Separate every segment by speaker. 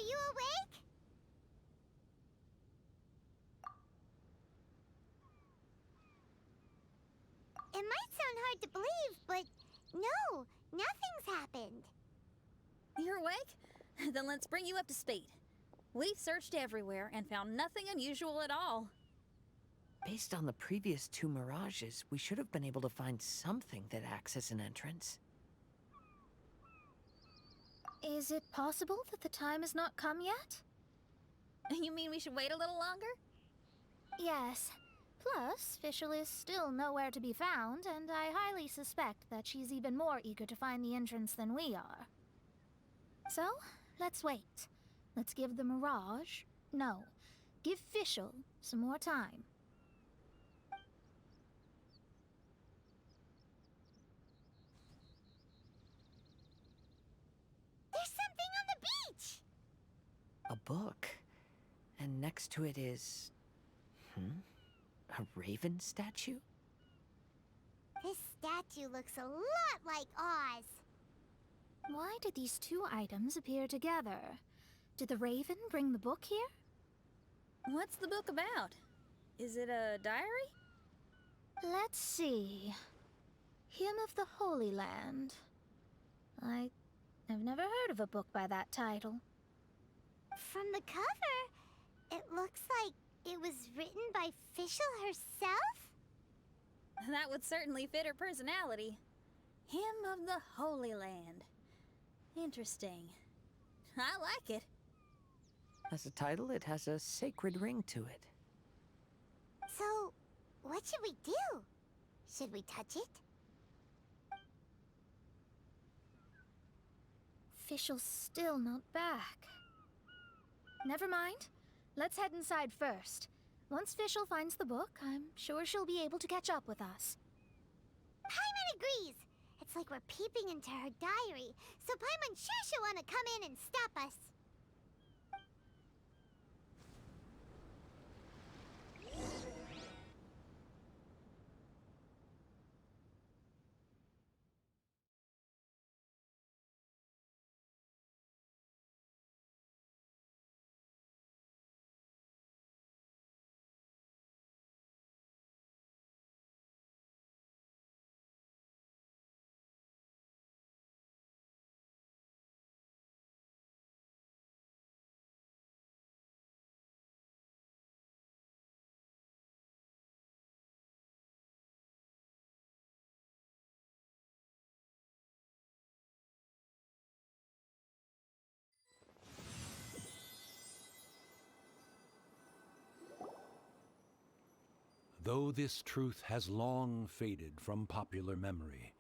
Speaker 1: you awake? It might sound hard to believe, but no, nothing's happened.
Speaker 2: You're awake? Then let's bring you up to speed. We've searched everywhere and found nothing unusual at all.
Speaker 3: Based on the previous 2 mirages, we should have been able to find something that acts as an entrance.
Speaker 4: Is it possible that the time has not come yet?
Speaker 2: You mean we should wait a little longer?
Speaker 4: Yes. Plus, Fischl is still nowhere to be found, and I highly suspect that she's even more eager to find the entrance than we are. So, let's wait. Let's give the Mirage... No, give Fischl some more time.
Speaker 1: There's something on the beach!
Speaker 3: A book. And next to it is... a raven statue?
Speaker 1: This statue looks a lot like Oz.
Speaker 4: Why did these 2 items appear together? Did the raven bring the book here?
Speaker 2: What's the book about? Is it a diary?
Speaker 4: Let's see. Hymn of the Holy Land. I've never heard of a book by that title.
Speaker 1: From the cover, it looks like it was written by Fischl herself?
Speaker 2: That would certainly fit her personality. Hymn of the Holy Land. Interesting. I like it.
Speaker 3: As a title, it has a sacred ring to it.
Speaker 1: So, what should we do? Should we touch it?
Speaker 4: Fischl's still not back. Never mind. Let's head inside first. Once Fischl finds the book, I'm sure she'll be able to catch up with us.
Speaker 1: Paimon agrees! It's like we're peeping into her diary, so Paimon's sure she'll want to come in and stop us.
Speaker 5: Though this truth has long faded from popular memory,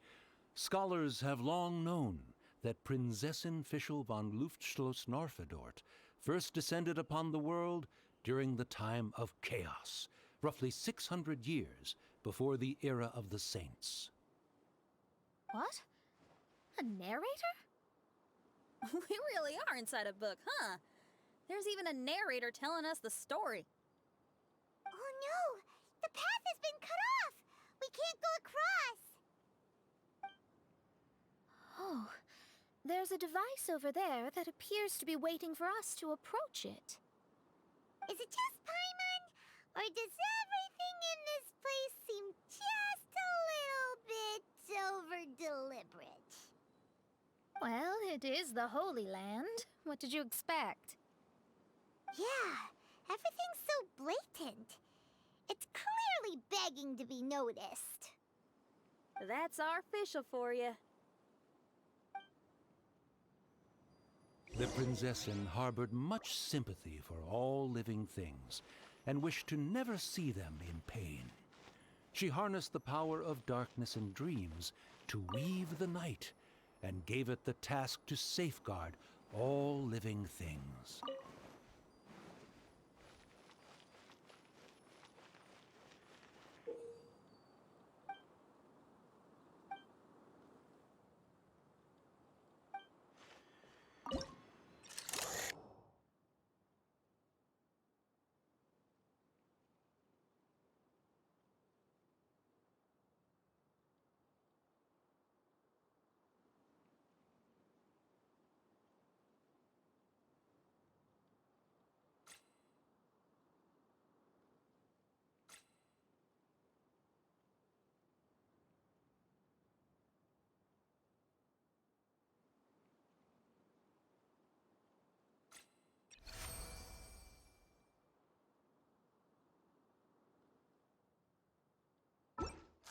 Speaker 5: scholars have long known that Prinzessin Fischl von Luftschloss-Norfedort first descended upon the world during the time of chaos, roughly 600 years before the era of the saints.
Speaker 4: What? A narrator?
Speaker 2: We really are inside a book, huh? There's even a narrator telling us the story.
Speaker 1: Oh no! The path has been cut off! We can't go across!
Speaker 4: Oh, there's a device over there that appears to be waiting for us to approach it.
Speaker 1: Is it just Paimon? Or does everything in this place seem just a little bit over-deliberate?
Speaker 4: Well, it is the Holy Land. What did you expect?
Speaker 1: Yeah, everything's so blatant. It's clearly begging to be noticed.
Speaker 2: That's our Fischl for you.
Speaker 5: The Prinzessin harbored much sympathy for all living things and wished to never see them in pain. She harnessed the power of darkness and dreams to weave the night and gave it the task to safeguard all living things.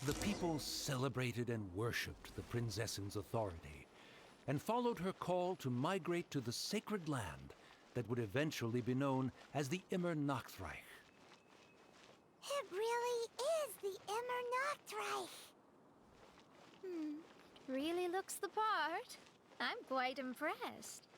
Speaker 5: The people celebrated and worshipped the princess's authority, and followed her call to migrate to the sacred land that would eventually be known as the Immernachtreich.
Speaker 1: It really is the Immernachtreich.
Speaker 4: It really looks the part. I'm quite impressed.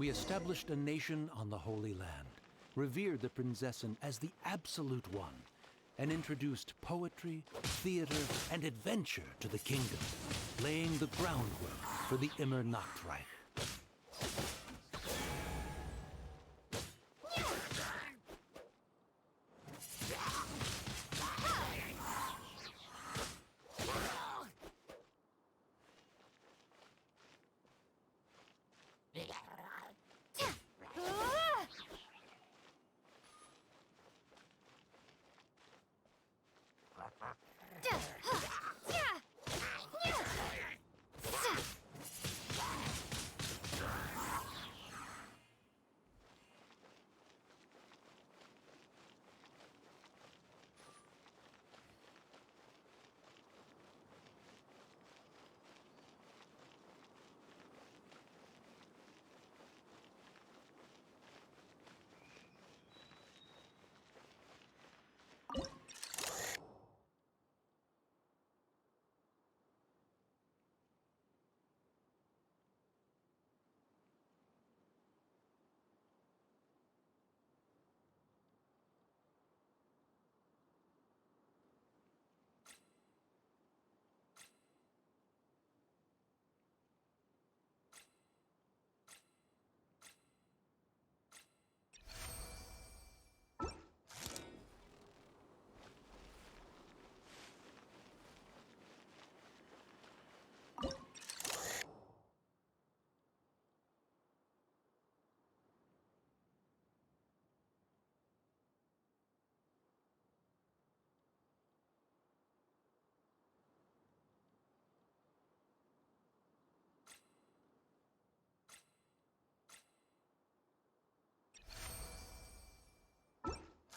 Speaker 5: We established a nation on the Holy Land, revered the Prinzessin as the absolute one, and introduced poetry, theater, and adventure to the kingdom, laying the groundwork for the Immernachtreich.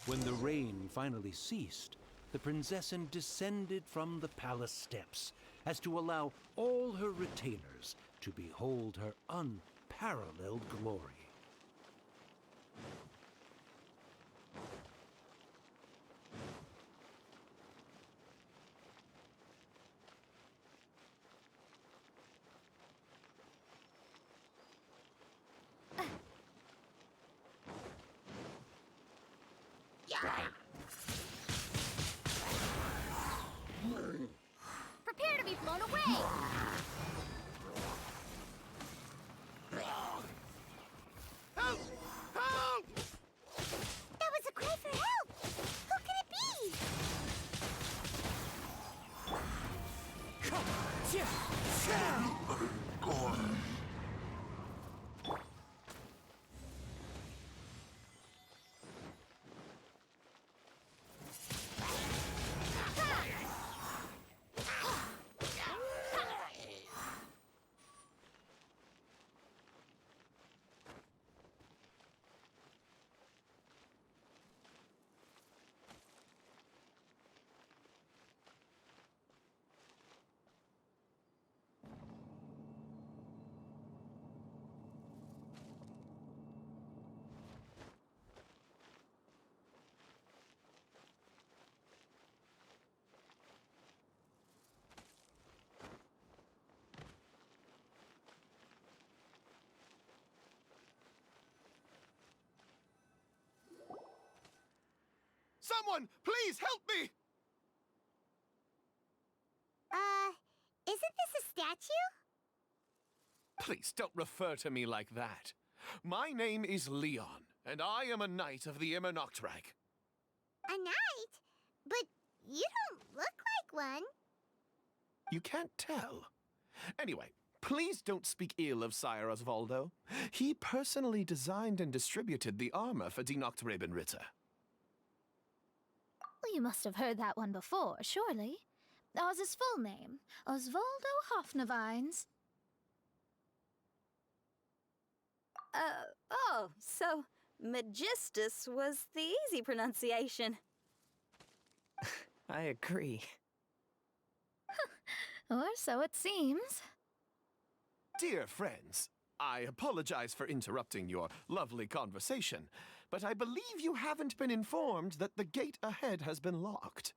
Speaker 5: When the rain finally ceased, the Prinzessin descended from the palace steps as to allow all her retainers to behold her unparalleled glory.
Speaker 4: Prepare to be blown away!
Speaker 6: Help! Help!
Speaker 1: That was a cry for help! Who could it be?
Speaker 6: Someone, please help me!
Speaker 1: Isn't this a statue?
Speaker 6: Please don't refer to me like that. My name is Leon, and I am a knight of the Immernachtreich.
Speaker 1: A knight? But you don't look like one.
Speaker 6: You can't tell. Anyway, please don't speak ill of Sire Osvaldo. He personally designed and distributed the armor for Die Nachtrebenritter.
Speaker 4: Well, you must have heard that one before, surely. Oz's full name, Osvaldo Hofnevines.
Speaker 2: Oh, so Magistus was the easy pronunciation.
Speaker 3: I agree.
Speaker 4: Or so it seems.
Speaker 6: Dear friends, I apologize for interrupting your lovely conversation, but I believe you haven't been informed that the gate ahead has been locked.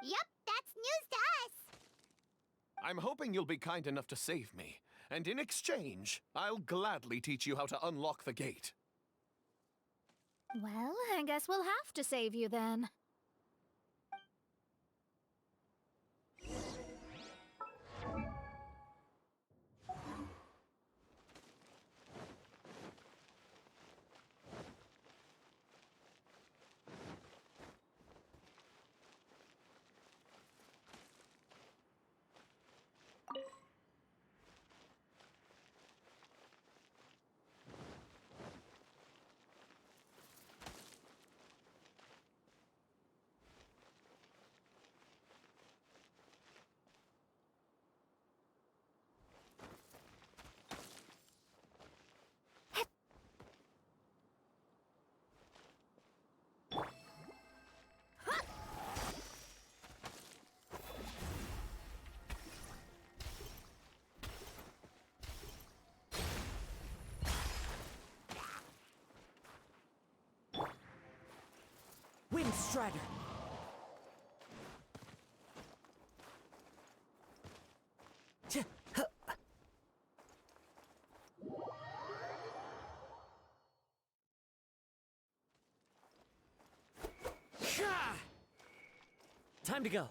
Speaker 1: Yep, that's news to us.
Speaker 6: I'm hoping you'll be kind enough to save me, and in exchange, I'll gladly teach you how to unlock the gate.
Speaker 4: Well, I guess we'll have to save you then.
Speaker 3: Windstrider! Time to go.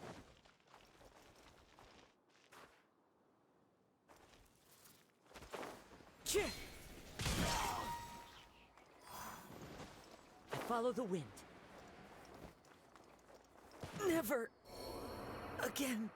Speaker 3: I follow the wind. Never again.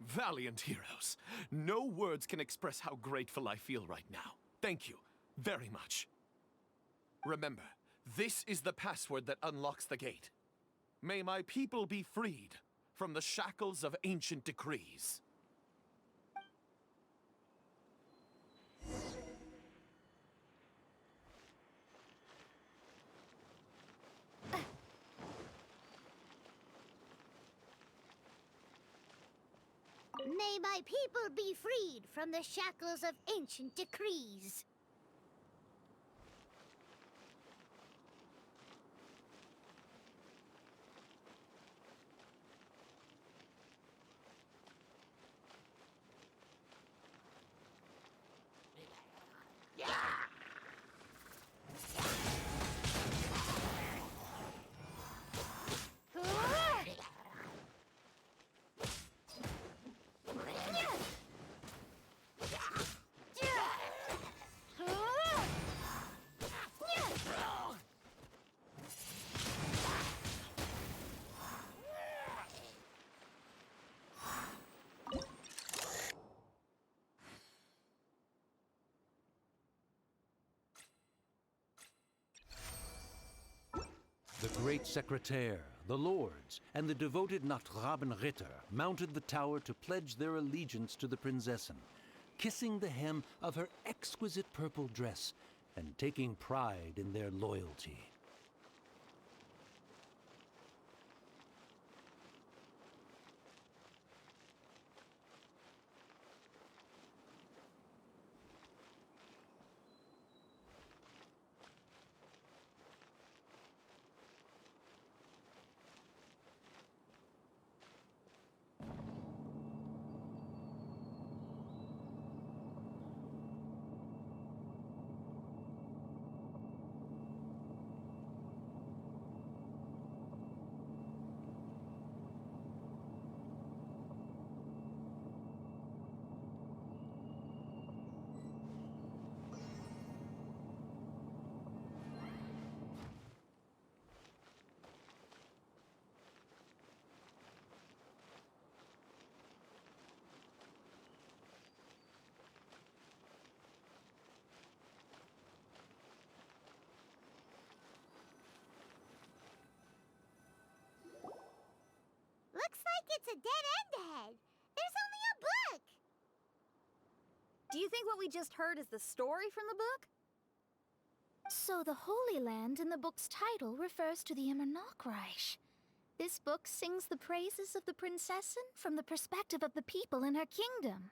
Speaker 6: Valiant heroes. No words can express how grateful I feel right now. Thank you very much. Remember, this is the password that unlocks the gate. May my people be freed from the shackles of ancient decrees.
Speaker 1: May my people be freed from the shackles of ancient decrees.
Speaker 5: The great secretaire, the lords, and the devoted Nachtrabenritter mounted the tower to pledge their allegiance to the Prinzessin, kissing the hem of her exquisite purple dress and taking pride in their loyalty.
Speaker 1: Looks like it's a dead end ahead. There's only a book.
Speaker 2: Do you think what we just heard is the story from the book?
Speaker 4: So the Holy Land in the book's title refers to the Immernachtreich. This book sings the praises of the Prinzessin from the perspective of the people in her kingdom.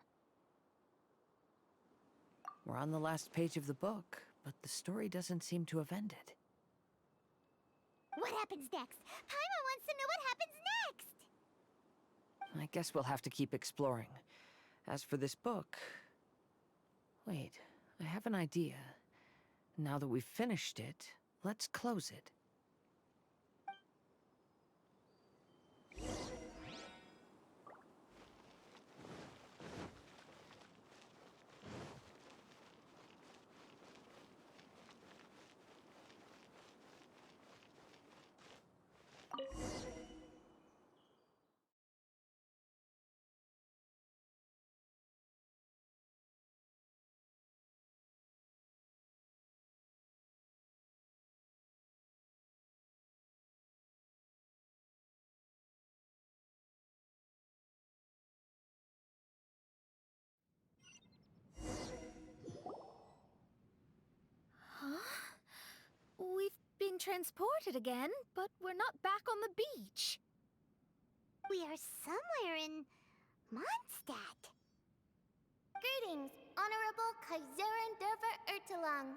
Speaker 3: We're on the last page of the book, but the story doesn't seem to have ended.
Speaker 1: What happens next? Paimon wants to know what happens next.
Speaker 3: I guess we'll have to keep exploring. As for this book... Wait, I have an idea. Now that we've finished it, let's close it.
Speaker 4: We've been transported again, but we're not back on the beach.
Speaker 1: We are somewhere in Mondstadt. Greetings, Honorable Kaiserin Derver Ertelang.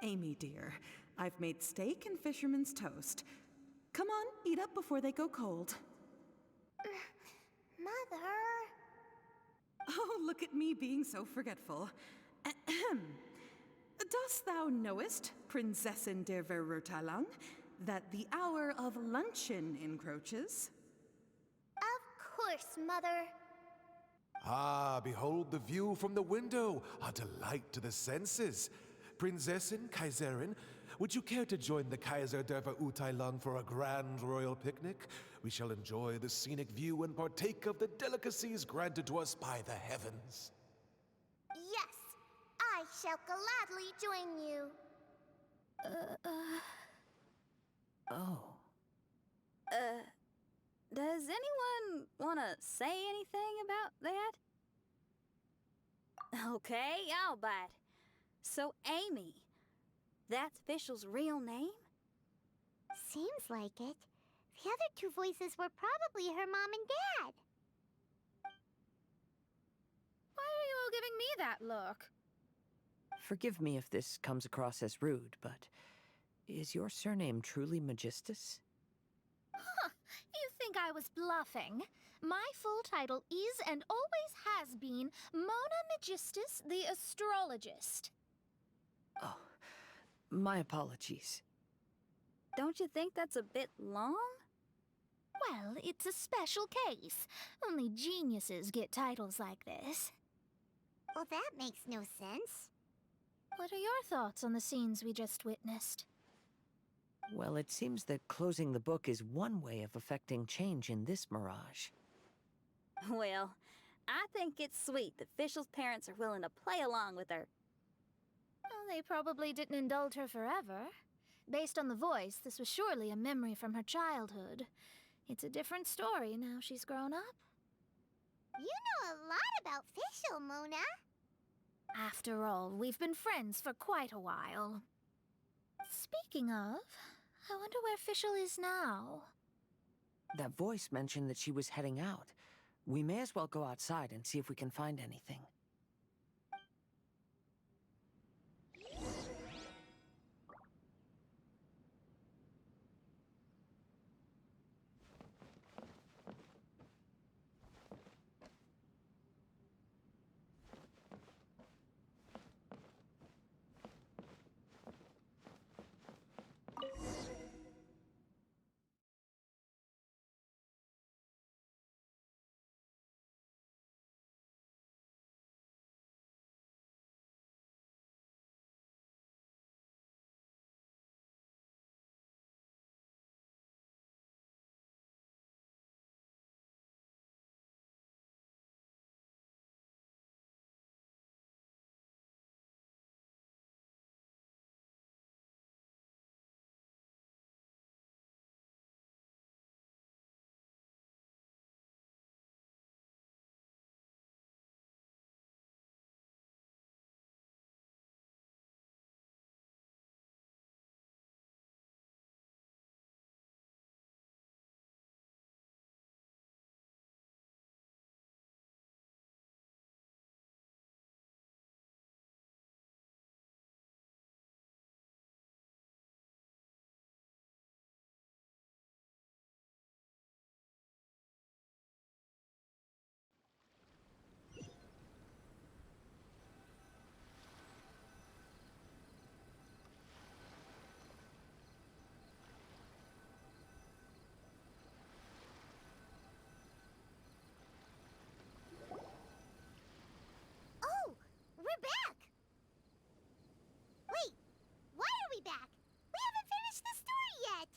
Speaker 7: Amy, dear, I've made steak and fisherman's toast. Come on, eat up before they go cold.
Speaker 1: Mother...
Speaker 7: Oh, look at me being so forgetful. Ahem. Dost thou knowest, Prinzessin der Verurteilung, that the hour of luncheon encroaches?
Speaker 1: Of course, Mother.
Speaker 8: Ah, behold the view from the window, a delight to the senses. Prinzessin, Kaiserin, would you care to join the Kaiser der Verurteilung for a grand royal picnic? We shall enjoy the scenic view and partake of the delicacies granted to us by the heavens.
Speaker 1: Yes, I shall gladly join you.
Speaker 3: Oh.
Speaker 2: Does anyone want to say anything about that? Okay, I'll bite. So, Amy, that's Fischl's real name?
Speaker 1: Seems like it. The other two voices were probably her mom and dad.
Speaker 4: Why are you all giving me that look?
Speaker 3: Forgive me if this comes across as rude, but is your surname truly Magistus?
Speaker 4: You think I was bluffing? My full title is and always has been Mona Magistus the Astrologist.
Speaker 3: Oh, my apologies.
Speaker 2: Don't you think that's a bit long?
Speaker 4: Well, it's a special case. Only geniuses get titles like this.
Speaker 1: Well, that makes no sense.
Speaker 4: What are your thoughts on the scenes we just witnessed?
Speaker 3: Well, it seems that closing the book is one way of affecting change in this mirage.
Speaker 2: Well, I think it's sweet that Fischl's parents are willing to play along with her.
Speaker 4: Well, they probably didn't indulge her forever. Based on the voice, this was surely a memory from her childhood. It's a different story now she's grown up.
Speaker 1: You know a lot about Fischl, Mona.
Speaker 4: After all, we've been friends for quite a while. Speaking of, I wonder where Fischl is now.
Speaker 3: That voice mentioned that she was heading out. We may as well go outside and see if we can find anything.
Speaker 1: Oh, we're back! Wait, why are we back? We haven't finished the story yet!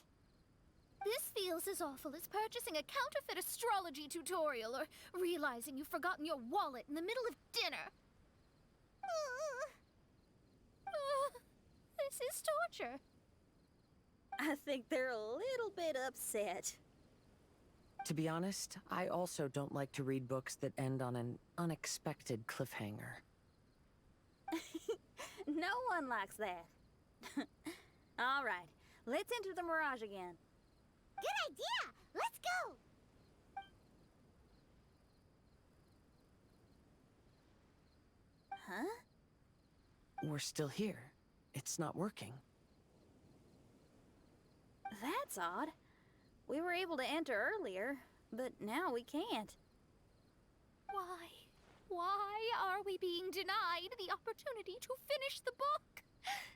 Speaker 4: This feels as awful as purchasing a counterfeit astrology tutorial or realizing you've forgotten your wallet in the middle of dinner. This is torture.
Speaker 2: I think they're a little bit upset.
Speaker 3: To be honest, I also don't like to read books that end on an unexpected cliffhanger.
Speaker 2: No one likes that. All right, let's enter the mirage again.
Speaker 1: Good idea! Let's go!
Speaker 2: Huh?
Speaker 3: We're still here. It's not working.
Speaker 2: That's odd. We were able to enter earlier, but now we can't.
Speaker 4: Why? Why are we being denied the opportunity to finish the book?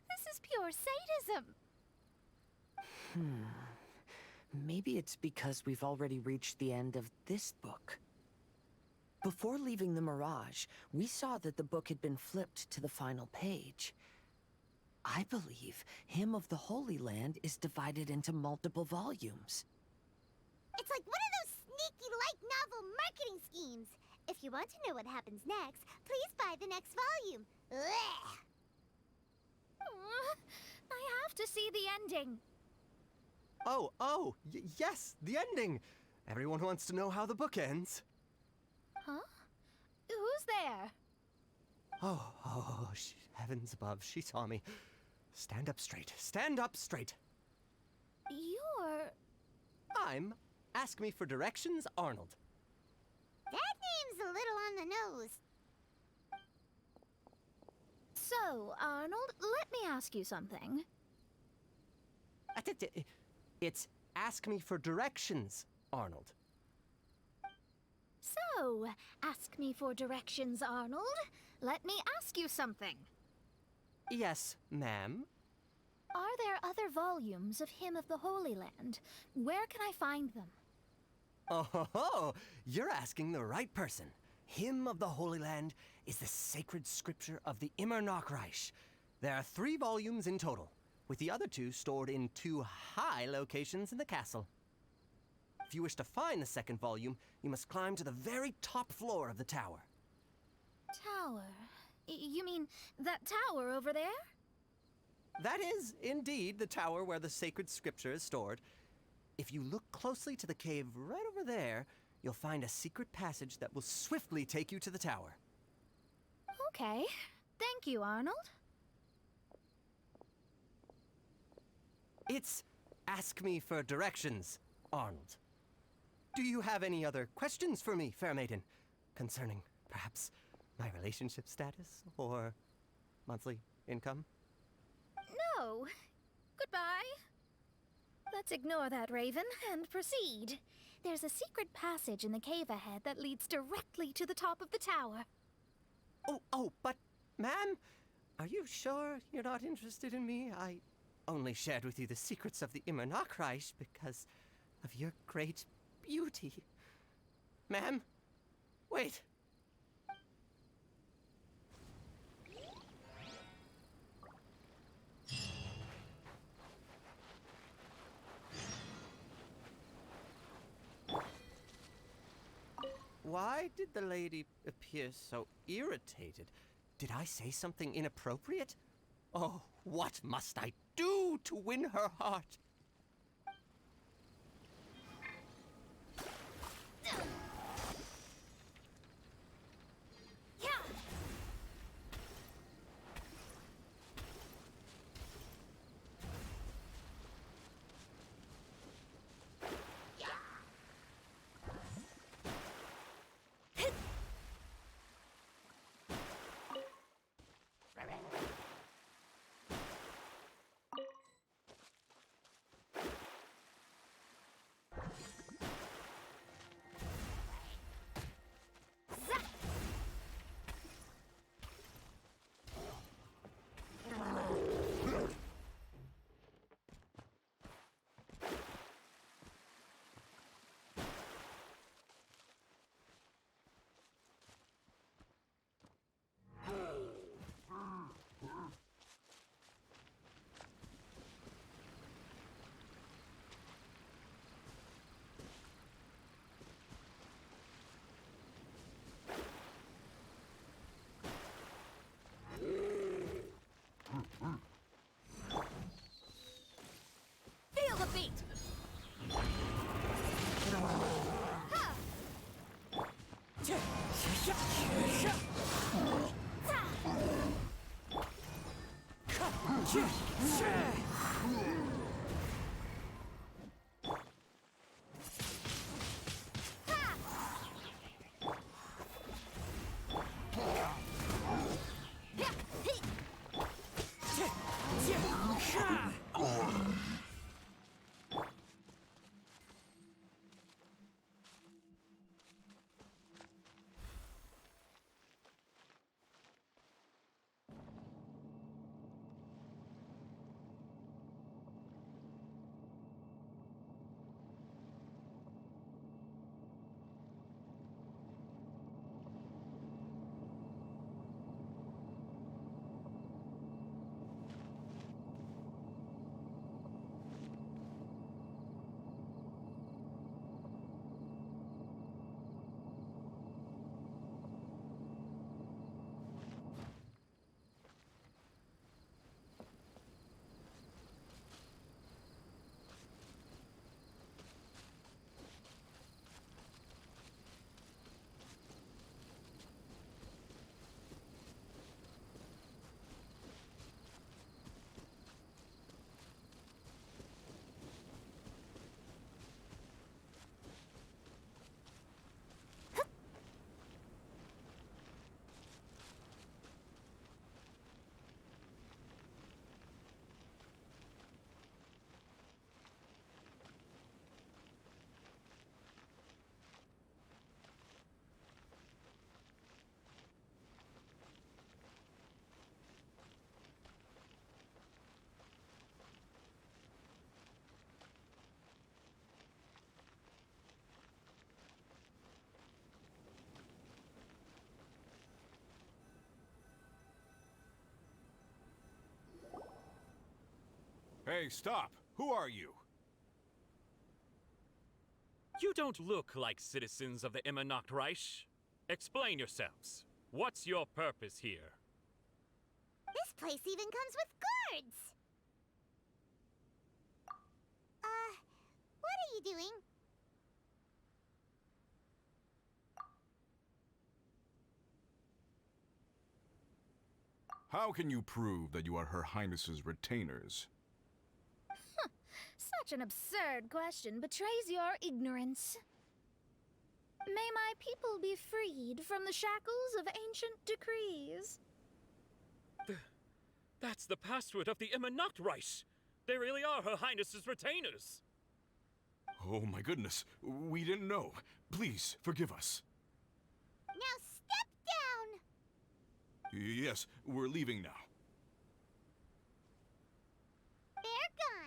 Speaker 4: This is pure sadism.
Speaker 3: Maybe it's because we've already reached the end of this book. Before leaving the Mirage, we saw that the book had been flipped to the final page. I believe Hymn of the Holy Land is divided into multiple volumes.
Speaker 1: It's like one of those sneaky light novel marketing schemes. If you want to know what happens next, please buy the next volume. Ugh.
Speaker 4: I have to see the ending.
Speaker 9: Yes, the ending. Everyone wants to know how the book ends.
Speaker 4: Huh? Who's there?
Speaker 9: Heavens above, she saw me. Stand up straight. Stand up straight.
Speaker 4: You're...
Speaker 9: I'm Ask Me for Directions, Arnold.
Speaker 1: That name's a little on the nose.
Speaker 4: So, Arnold, let me ask you something.
Speaker 9: It's Ask Me for Directions, Arnold.
Speaker 4: So, ask me for directions, Arnold. Let me ask you something.
Speaker 9: Yes, ma'am.
Speaker 4: Are there other volumes of Hymn of the Holy Land? Where can I find them?
Speaker 9: You're asking the right person. Hymn of the Holy Land is the sacred scripture of the Immernachtreich. There are 3 volumes in total, with the other 2 stored in 2 high locations in the castle. If you wish to find the second volume, you must climb to the very top floor of the tower.
Speaker 4: Tower? You mean that tower over there?
Speaker 9: That is, indeed, the tower where the sacred scripture is stored. If you look closely to the cave right over there, you'll find a secret passage that will swiftly take you to the tower.
Speaker 4: Okay. Thank you, Arnold.
Speaker 9: It's Ask Me for Directions, Arnold. Do you have any other questions for me, fair maiden? Concerning, perhaps, my relationship status or monthly income?
Speaker 4: No. Goodbye. Let's ignore that, Raven, and proceed. There's a secret passage in the cave ahead that leads directly to the top of the tower.
Speaker 9: But, ma'am, are you sure you're not interested in me? I only shared with you the secrets of the Immernachtreich because of your great beauty. Ma'am, wait. Why did the lady appear so irritated? Did I say something inappropriate? Oh, what must I do to win her heart?
Speaker 1: Feel the beat!
Speaker 10: Hey, stop! Who are you?
Speaker 11: You don't look like citizens of the Immernachtreich. Explain yourselves. What's your purpose here?
Speaker 1: This place even comes with guards! What are you doing?
Speaker 10: How can you prove that you are Her Highness's retainers?
Speaker 4: Such an absurd question betrays your ignorance. May my people be freed from the shackles of ancient decrees.
Speaker 11: That's the password of the Immernachtreich. They really are Her Highness's retainers.
Speaker 10: Oh my goodness, we didn't know. Please, forgive us.
Speaker 1: Now step down!
Speaker 10: Yes, we're leaving now.
Speaker 1: They're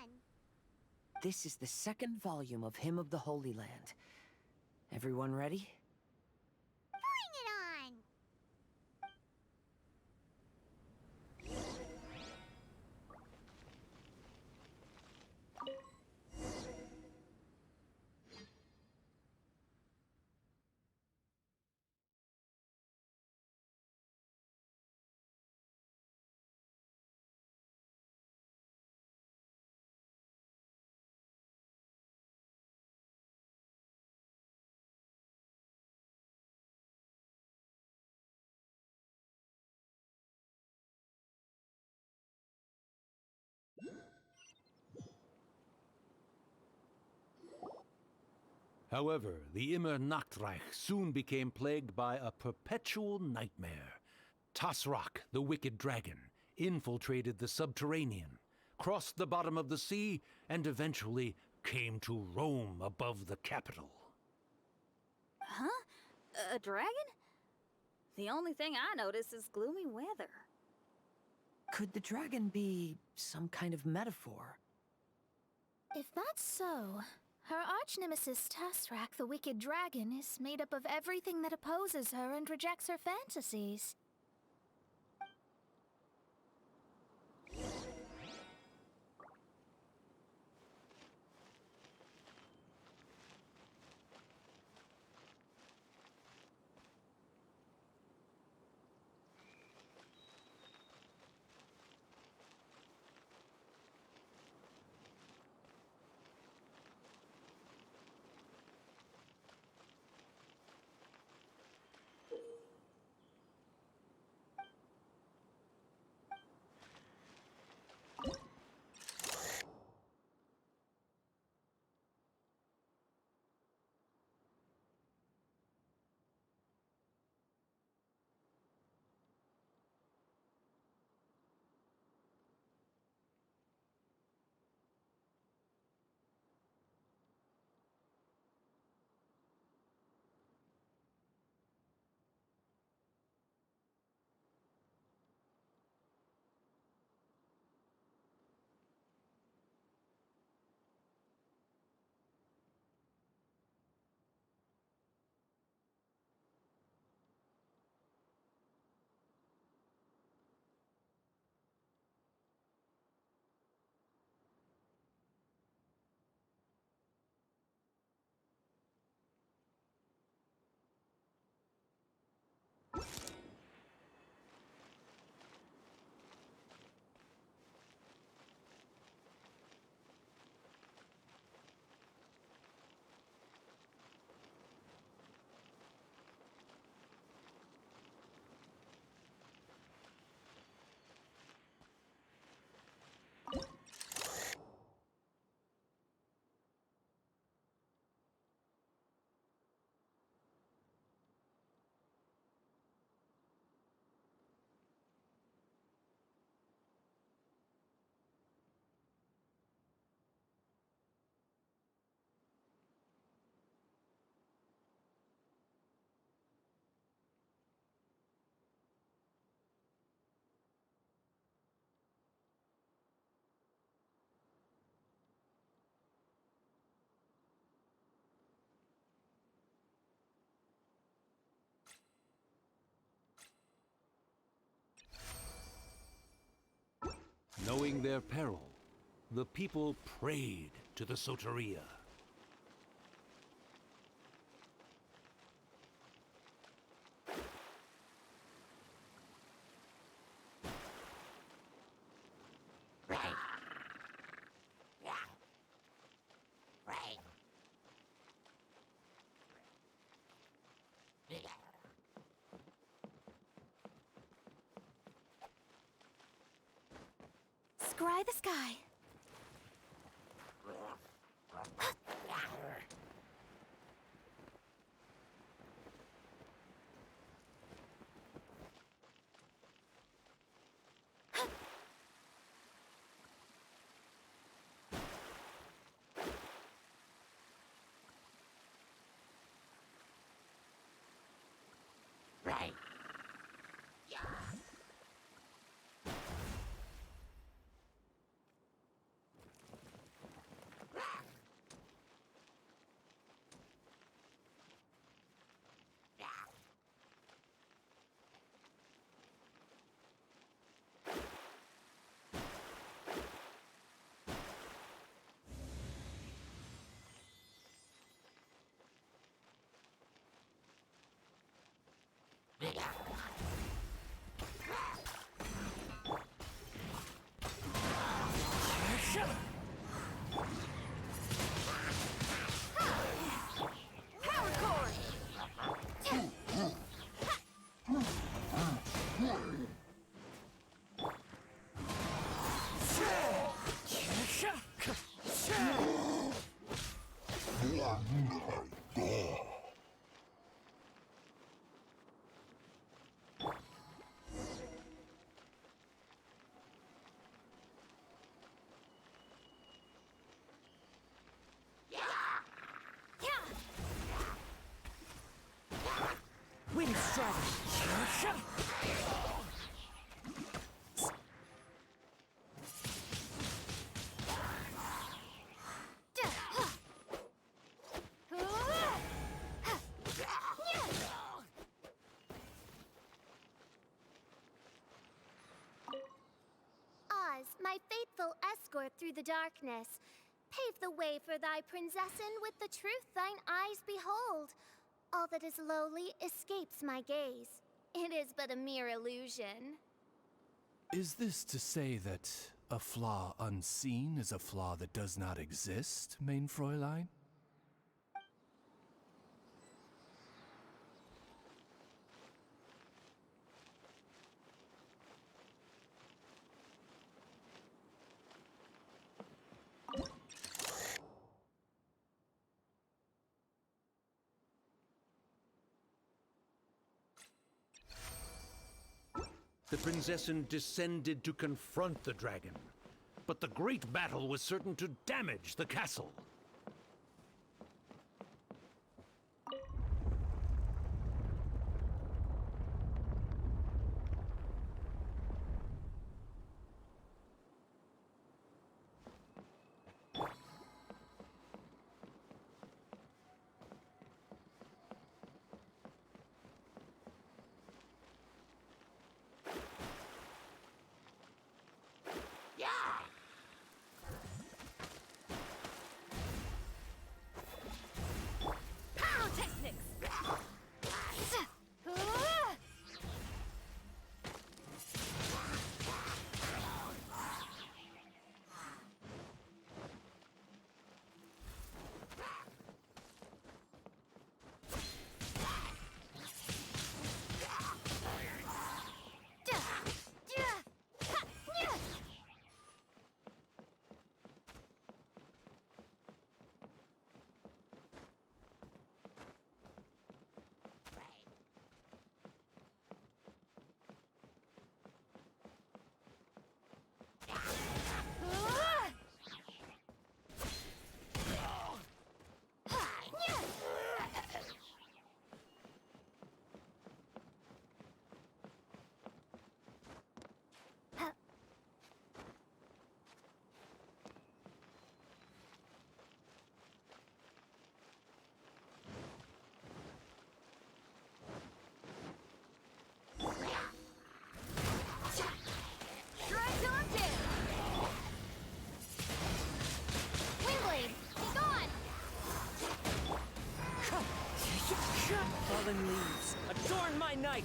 Speaker 1: gone.
Speaker 3: This is the second volume of Hymn of the Holy Land. Everyone ready?
Speaker 1: Bring it on!
Speaker 5: However, the Immernachtreich soon became plagued by a perpetual nightmare. Tasrak, the wicked dragon, infiltrated the subterranean, crossed the bottom of the sea, and eventually came to roam above the capital.
Speaker 2: Huh? A dragon? The only thing I notice is gloomy weather.
Speaker 3: Could the dragon be some kind of metaphor?
Speaker 4: If that's so, her arch-nemesis Tasrak, the wicked dragon, is made up of everything that opposes her and rejects her fantasies.
Speaker 5: Knowing their peril, the people prayed to the Soteria.
Speaker 1: Scry the sky.
Speaker 3: Wind strike!
Speaker 1: Oz, my faithful escort through the darkness, pave the way for thy princessin with the truth thine eyes behold. All that is lowly escapes my gaze. It is but a mere illusion.
Speaker 8: Is this to say that a flaw unseen is a flaw that does not exist, mein Fräulein?
Speaker 5: The Prinzessin descended to confront the dragon, but the great battle was certain to damage the castle.
Speaker 3: my knight!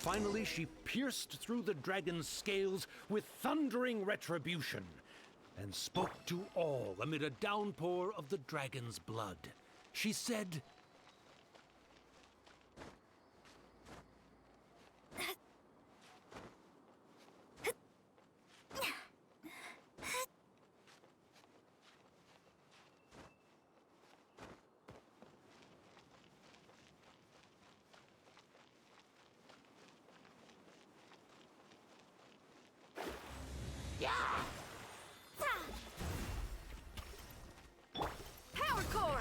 Speaker 5: Finally, she pierced through the dragon's scales with thundering retribution, and spoke to all amid a downpour of the dragon's blood. She said,
Speaker 1: Power core!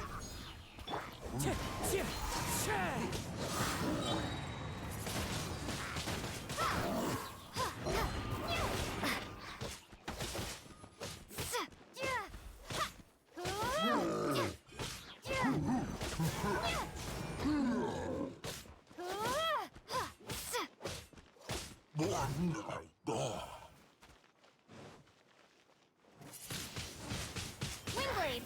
Speaker 1: Wingblade!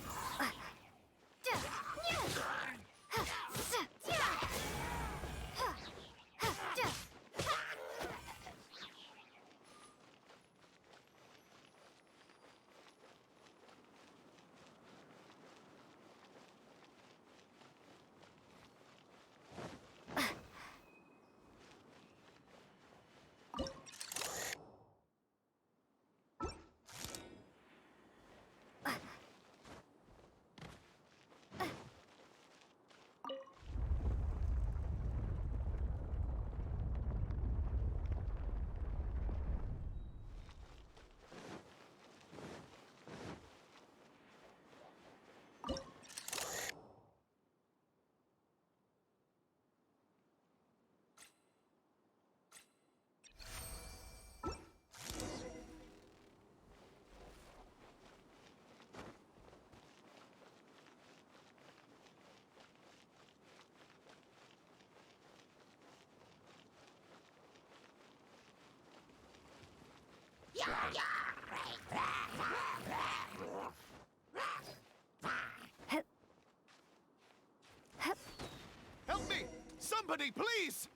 Speaker 6: Help me! Somebody, please!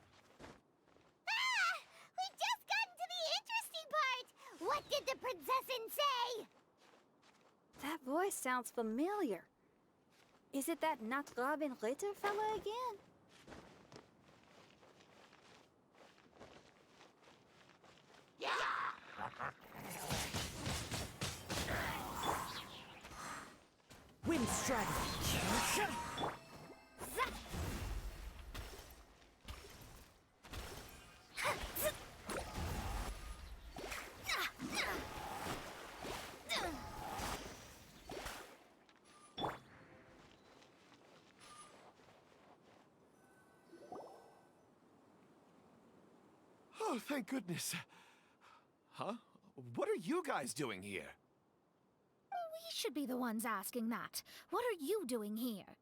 Speaker 1: Ah! We just gotten to the interesting part! What did the princessin say?
Speaker 2: That voice sounds familiar. Is it that Not Robin Ritter fella again?
Speaker 3: Wind Strategy!
Speaker 6: Oh, thank goodness. Huh? What are you guys doing here?
Speaker 4: We should be the ones asking that. What are you doing here?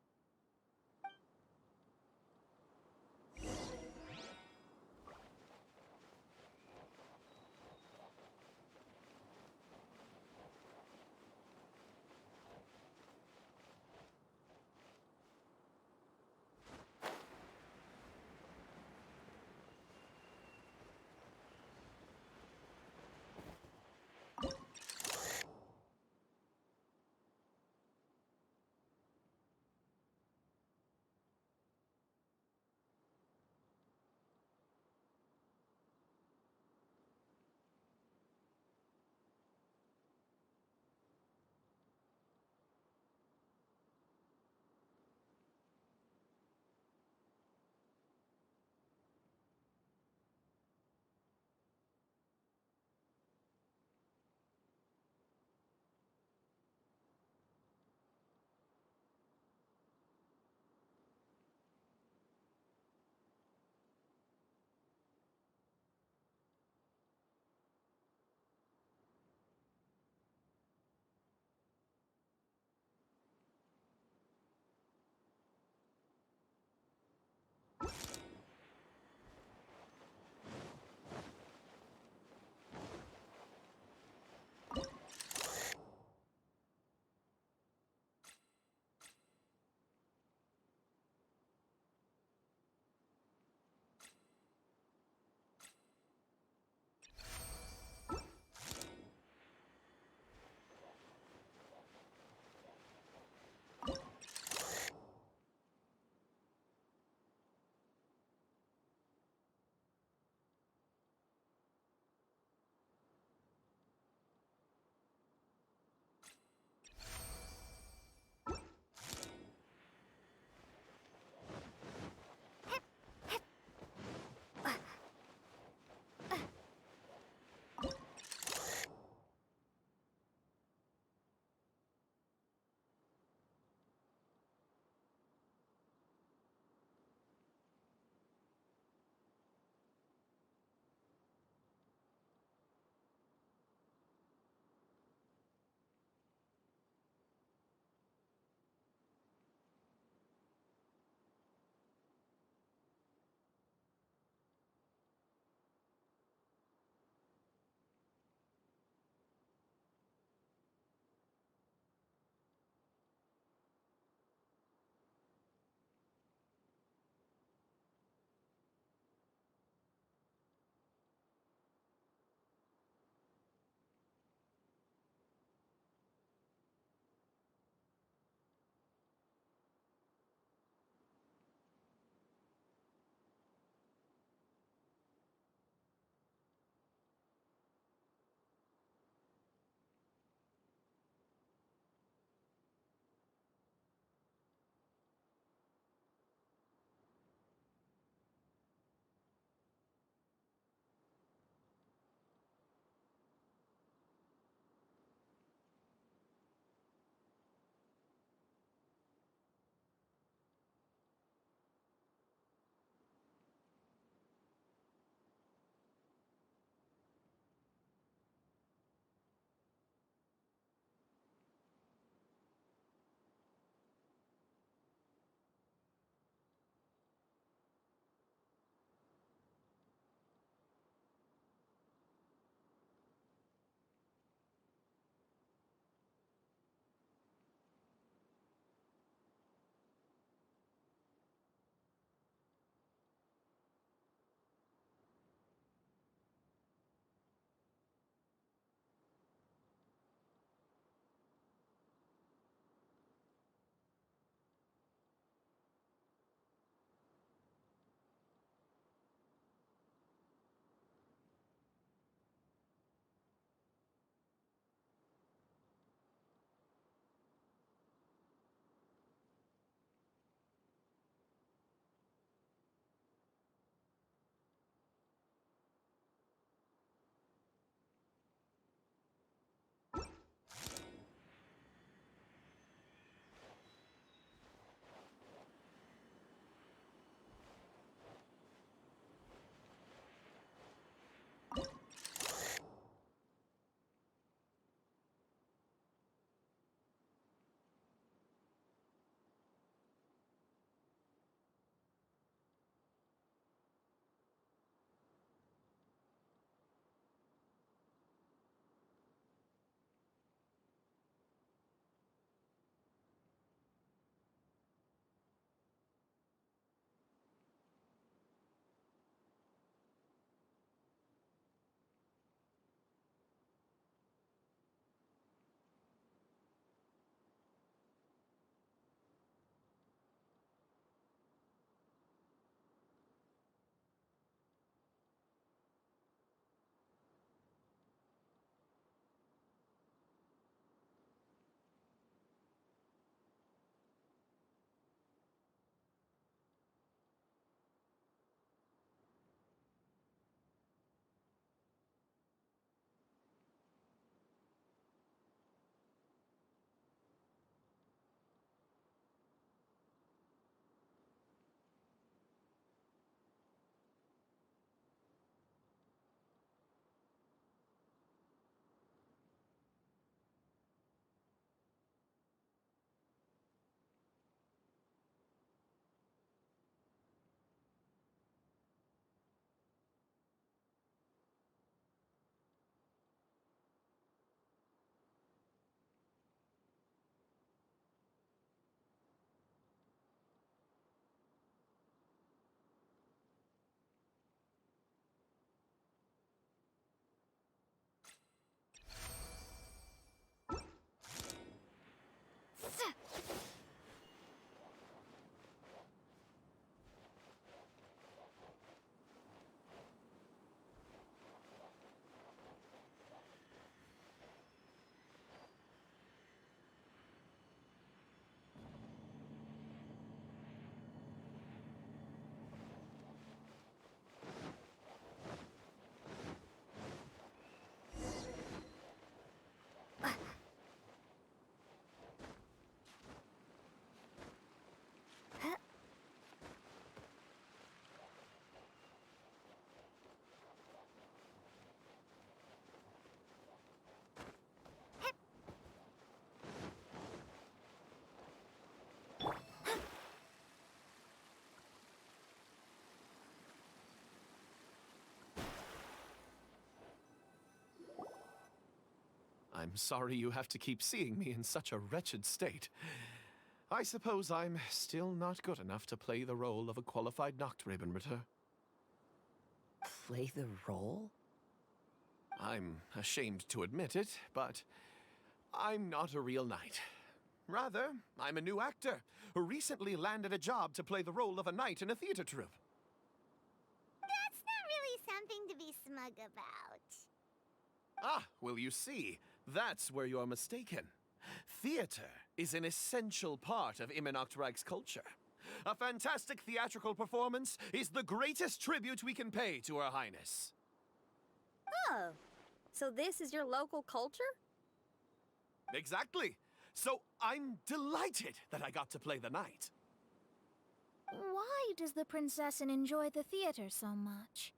Speaker 6: I'm sorry you have to keep seeing me in such a wretched state. I suppose I'm still not good enough to play the role of a qualified Nachtrebenritter.
Speaker 3: Play the role?
Speaker 6: I'm ashamed to admit it, but I'm not a real knight. Rather, I'm a new actor who recently landed a job to play the role of a knight in a theater troupe.
Speaker 1: That's not really something to be smug about.
Speaker 6: Ah, well, you see, that's where you're mistaken. Theater is an essential part of Immernachtreich's culture. A fantastic theatrical performance is the greatest tribute we can pay to Her Highness.
Speaker 2: Oh, so this is your local culture?
Speaker 6: Exactly. So I'm delighted that I got to play the knight.
Speaker 4: Why does the princessin enjoy the theater so much?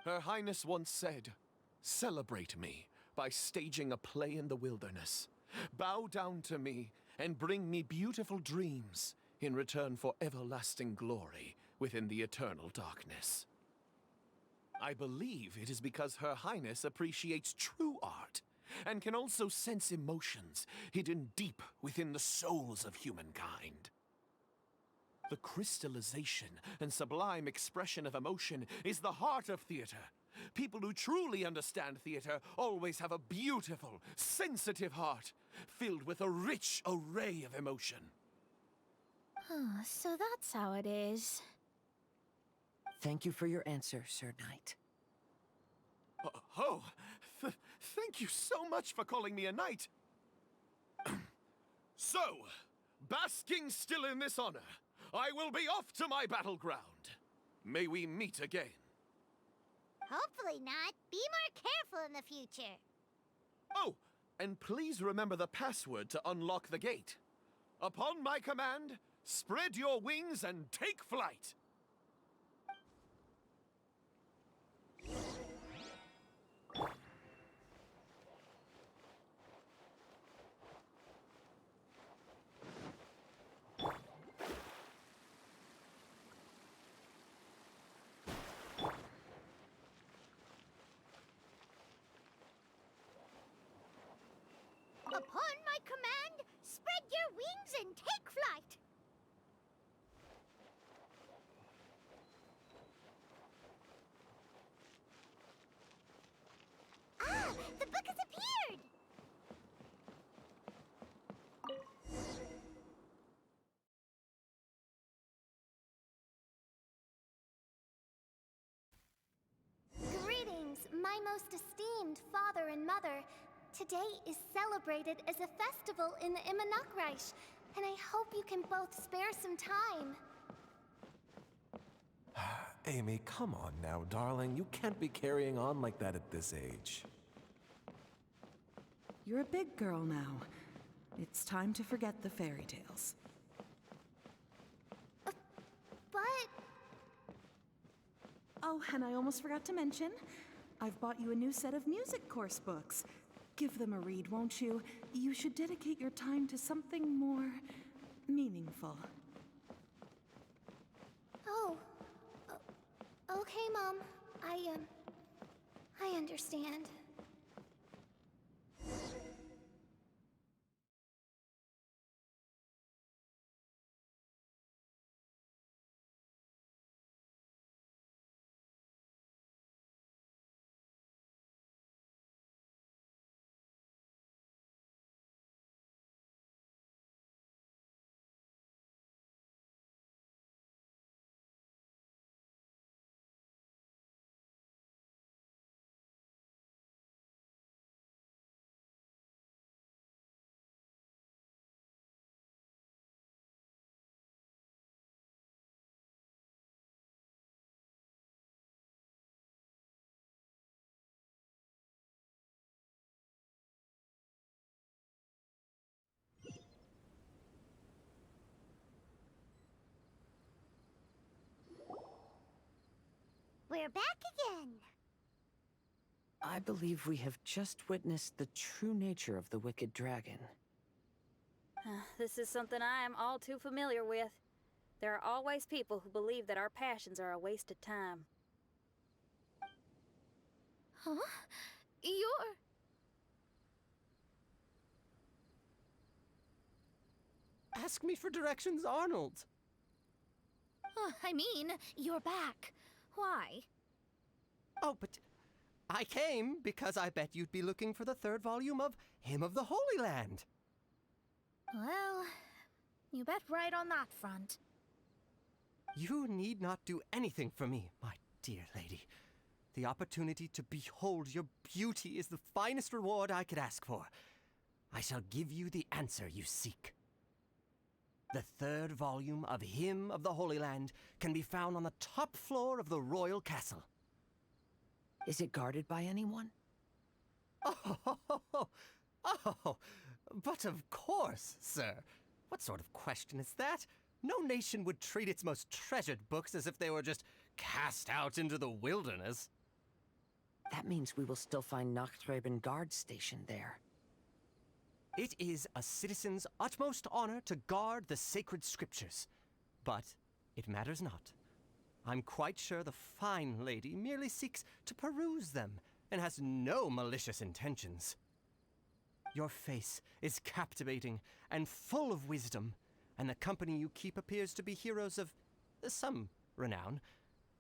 Speaker 6: Her Highness once said, "Celebrate me by staging a play in the wilderness. Bow down to me and bring me beautiful dreams in return for everlasting glory within the eternal darkness." I believe it is because Her Highness appreciates true art and can also sense emotions hidden deep within the souls of humankind. The crystallization and sublime expression of emotion is the heart of theater. People who truly understand theater always have a beautiful, sensitive heart, filled with a rich array of emotion.
Speaker 4: So that's how it is.
Speaker 3: Thank you for your answer, Sir Knight.
Speaker 6: Thank you so much for calling me a knight. So, basking still in this honor, I will be off to my battleground. May we meet again.
Speaker 1: Hopefully not. Be more careful in the future.
Speaker 6: Oh, and please remember the password to unlock the gate. Upon my command, spread your wings and take flight.
Speaker 1: Upon my command, spread your wings and take flight. Ah, the book has appeared! Greetings, my most esteemed father and mother. Today is celebrated as a festival in the Immernachtreich, and I hope you can both spare some time.
Speaker 8: Amy, come on now, darling. You can't be carrying on like that at this age.
Speaker 7: You're a big girl now. It's time to forget the fairy tales.
Speaker 1: But...
Speaker 7: Oh, and I almost forgot to mention, I've bought you a new set of music course books. Give them a read, won't you? You should dedicate your time to something more meaningful.
Speaker 1: Oh. Okay, Mom. I understand. We're back again.
Speaker 3: I believe we have just witnessed the true nature of the wicked dragon.
Speaker 2: This is something I am all too familiar with. There are always people who believe that our passions are a waste of time.
Speaker 4: Huh? You're...
Speaker 9: ask me for directions, Arnold?
Speaker 4: I mean, you're back. Why?
Speaker 9: Oh, but I came because I bet you'd be looking for the third volume of Hymn of the Holy Land.
Speaker 4: Well, you bet right on that front.
Speaker 9: You need not do anything for me, my dear lady. The opportunity to behold your beauty is the finest reward I could ask for. I shall give you the answer you seek. The third volume of Hymn of the Holy Land can be found on the top floor of the royal castle.
Speaker 3: Is it guarded by anyone?
Speaker 9: Oh, but of course, sir. What sort of question is that? No nation would treat its most treasured books as if they were just cast out into the wilderness.
Speaker 3: That means we will still find Nachtreibin guard stationed there.
Speaker 9: It is a citizen's utmost honor to guard the sacred scriptures. But it matters not. I'm quite sure the fine lady merely seeks to peruse them and has no malicious intentions. Your face is captivating and full of wisdom, and the company you keep appears to be heroes of some renown.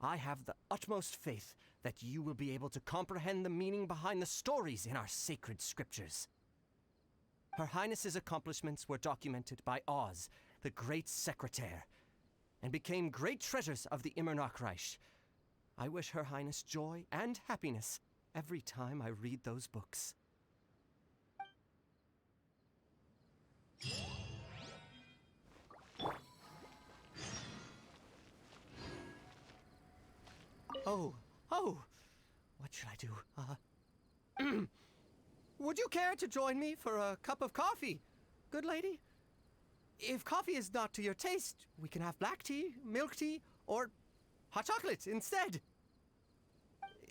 Speaker 9: I have the utmost faith that you will be able to comprehend the meaning behind the stories in our sacred scriptures. Her Highness's accomplishments were documented by Oz, the great secretaire, and became great treasures of the Immernachtreich. I wish Her Highness joy and happiness every time I read those books. Oh, what should I do? Would you care to join me for a cup of coffee, good lady? If coffee is not to your taste, we can have black tea, milk tea, or hot chocolate instead.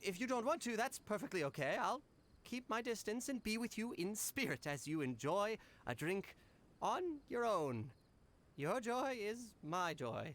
Speaker 9: If you don't want to, that's perfectly okay. I'll keep my distance and be with you in spirit as you enjoy a drink on your own. Your joy is my joy.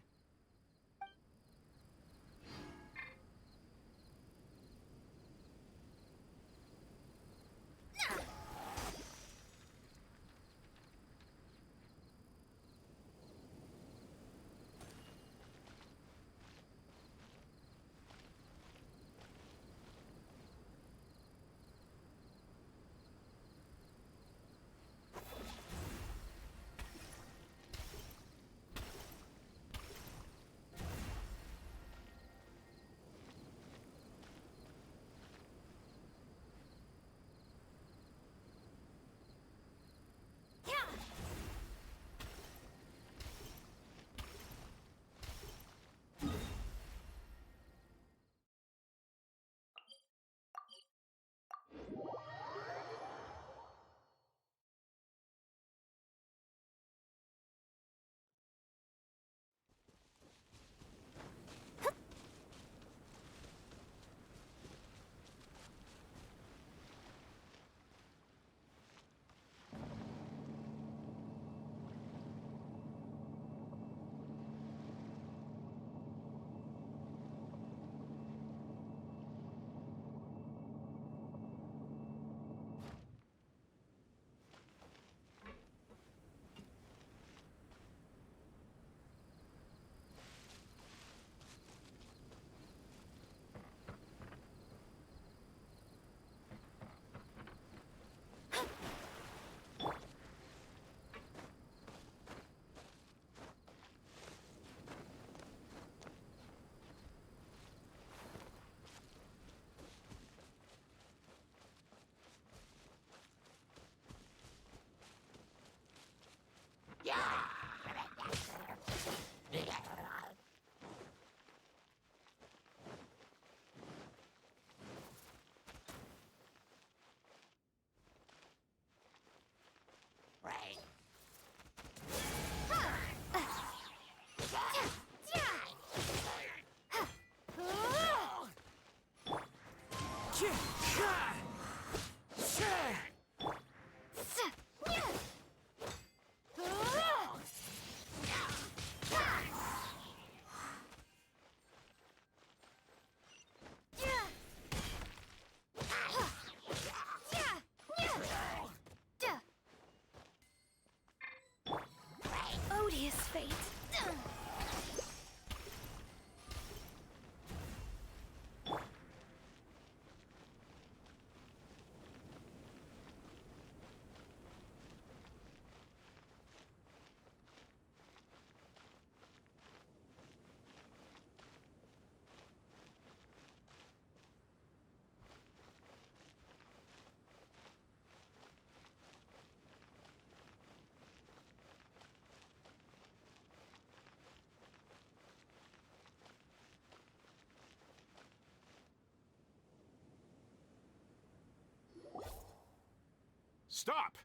Speaker 10: Stop!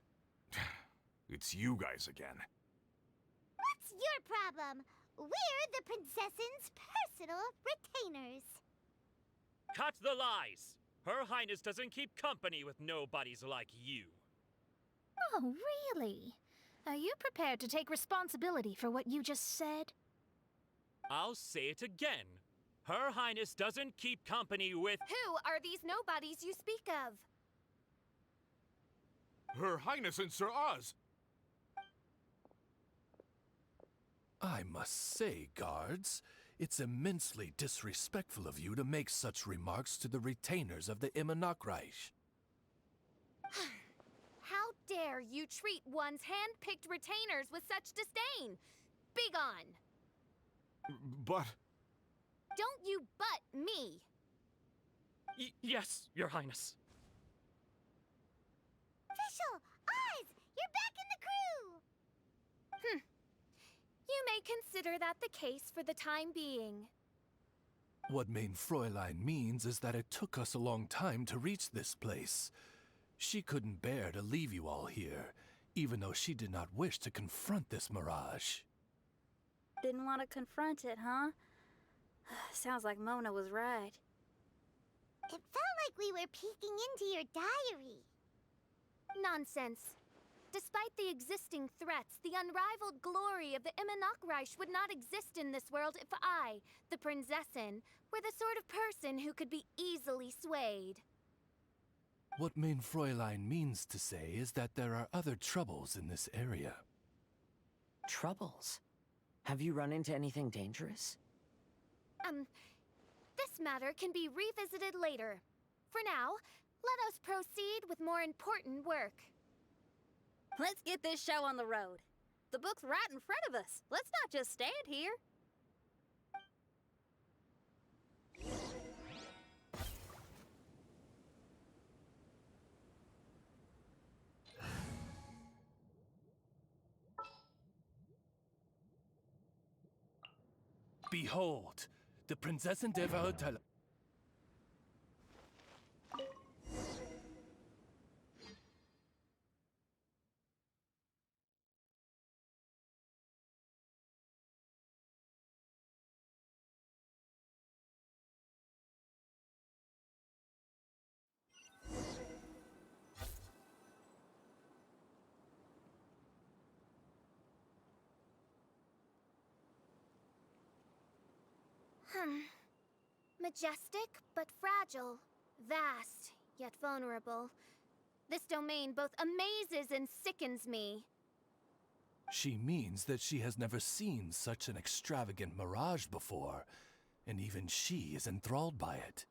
Speaker 10: It's you guys again.
Speaker 1: What's your problem? We're the princess's personal retainers.
Speaker 11: Cut the lies! Her Highness doesn't keep company with nobodies like you.
Speaker 4: Oh, really? Are you prepared to take responsibility for what you just said?
Speaker 11: I'll say it again. Her Highness doesn't keep company with—
Speaker 1: Who are these nobodies you speak of?
Speaker 10: Her Highness and Sir Oz!
Speaker 8: I must say, guards, it's immensely disrespectful of you to make such remarks to the retainers of the Immernachtreich.
Speaker 1: How dare you treat one's hand-picked retainers with such disdain? Begone!
Speaker 10: But...
Speaker 1: Don't you butt me!
Speaker 11: Yes, Your Highness.
Speaker 1: Fischl! Oz! You're back in the crew! You may consider that the case for the time being.
Speaker 8: What Mein Fräulein means is that it took us a long time to reach this place. She couldn't bear to leave you all here, even though she did not wish to confront this mirage.
Speaker 2: Didn't want to confront it, huh? Sounds like Mona was right.
Speaker 1: It felt like we were peeking into your diary. Nonsense. Despite the existing threats, the unrivaled glory of the Immernachtreich would not exist in this world if I, the Prinzessin, were the sort of person who could be easily swayed.
Speaker 8: What Mein Fräulein means to say is that there are other troubles in this area.
Speaker 3: Troubles? Have you run into anything dangerous?
Speaker 1: This matter can be revisited later. For now, let us proceed with more important work.
Speaker 2: Let's get this show on the road. The book's right in front of us. Let's not just stand here.
Speaker 8: Behold, the Prinzessin der Verurteilung.
Speaker 1: Majestic, but fragile. Vast, yet vulnerable. This domain both amazes and sickens me.
Speaker 8: She means that she has never seen such an extravagant mirage before, and even she is enthralled by it.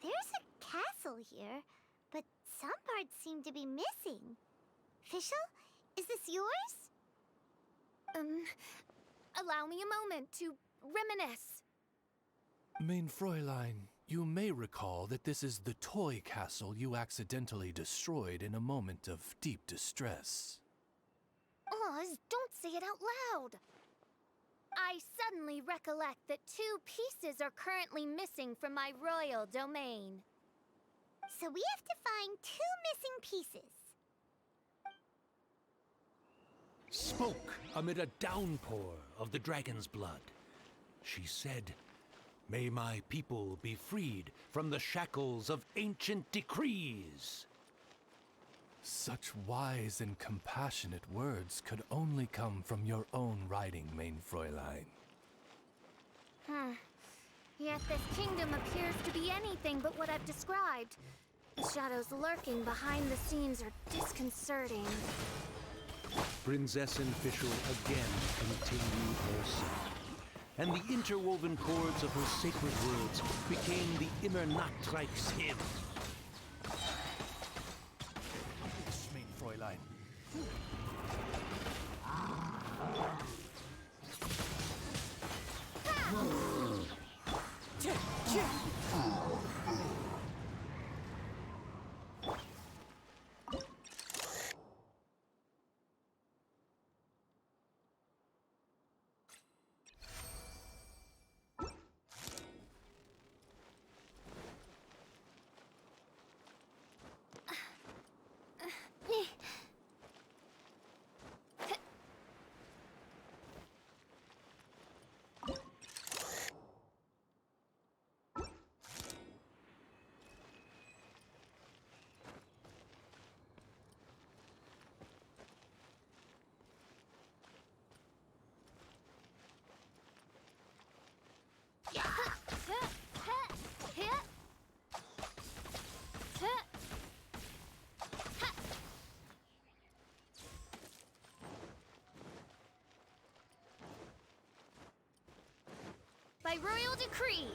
Speaker 1: There's a castle here, but some parts seem to be missing. Fischl, is this yours? Allow me a moment to reminisce.
Speaker 8: Mein Fräulein, you may recall that this is the toy castle you accidentally destroyed in a moment of deep distress.
Speaker 1: Oz, don't say it out loud. I suddenly recollect that 2 pieces are currently missing from my royal domain. So we have to find 2 missing pieces.
Speaker 5: spoke amid a downpour of the dragon's blood. She said, "May my people be freed from the shackles of ancient decrees."
Speaker 8: Such wise and compassionate words could only come from your own writing, mein Fräulein.
Speaker 1: Yet this kingdom appears to be anything but what I've described. The shadows lurking behind the scenes are disconcerting.
Speaker 5: Prinzessin Fischl again continued her song, and the interwoven chords of her sacred words became the Immernachtreich's hymn.
Speaker 8: Mein Fräulein.
Speaker 1: By royal decree.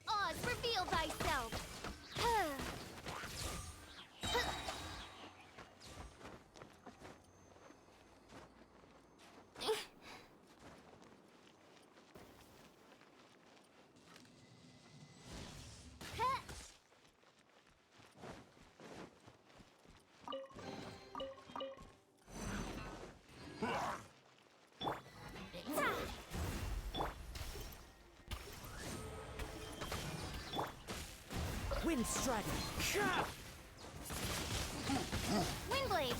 Speaker 1: Oz, reveal thyself!
Speaker 3: Wind Strider!
Speaker 1: Windblade!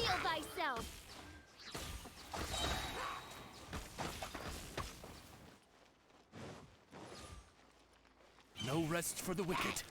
Speaker 1: Reveal thyself!
Speaker 8: No rest for the wicked.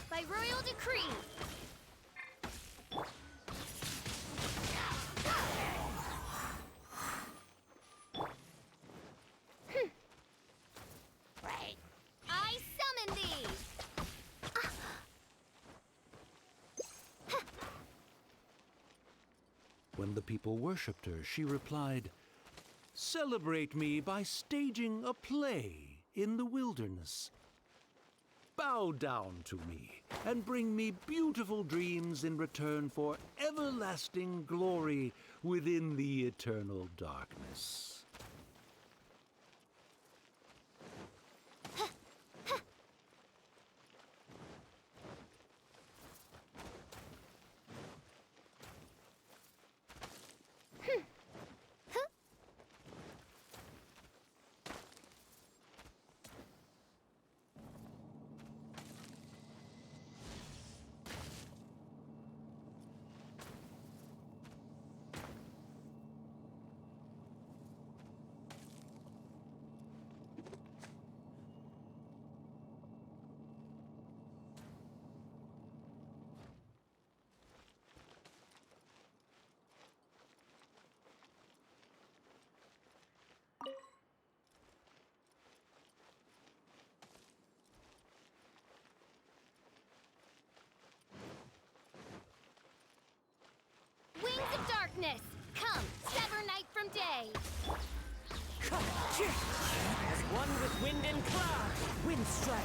Speaker 1: By royal decree! I summon thee!
Speaker 5: When the people worshipped her, she replied, "Celebrate me by staging a play in the wilderness. Bow down to me and bring me beautiful dreams in return for everlasting glory within the eternal darkness."
Speaker 1: Wings of darkness! Come, sever night from day!
Speaker 3: As one with wind and cloud, wind strike.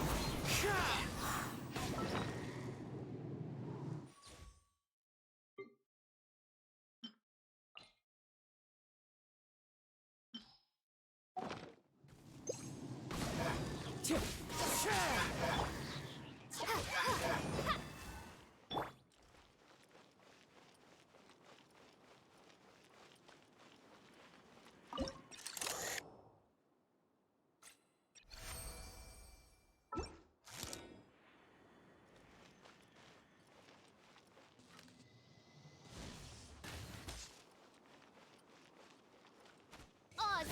Speaker 1: Oz!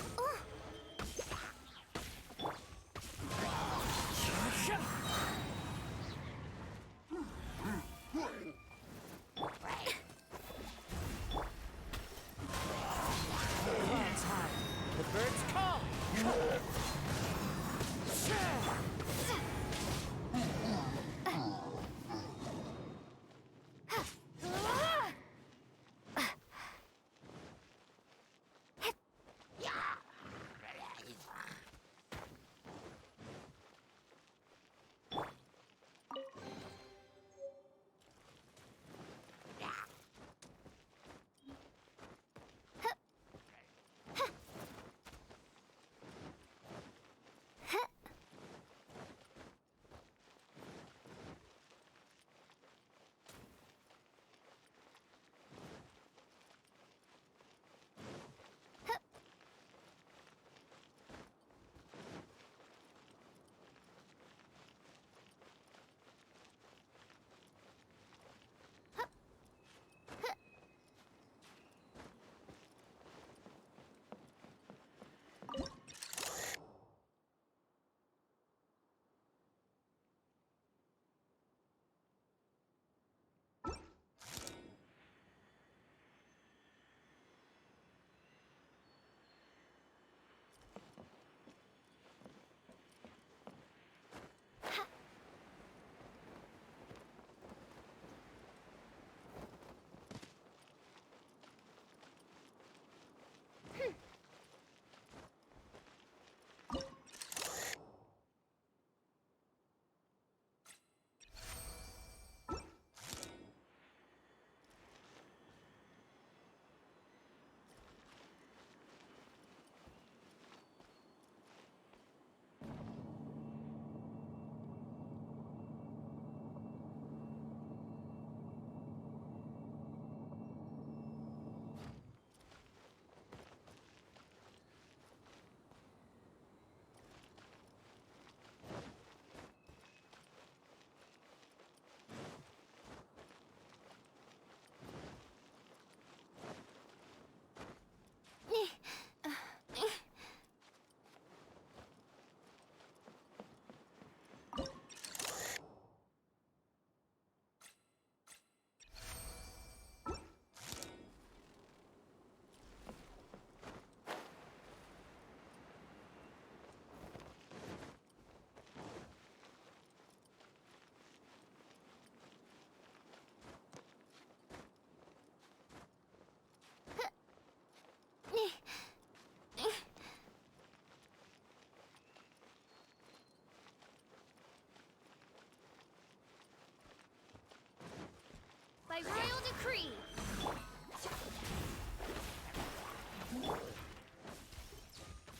Speaker 1: decree!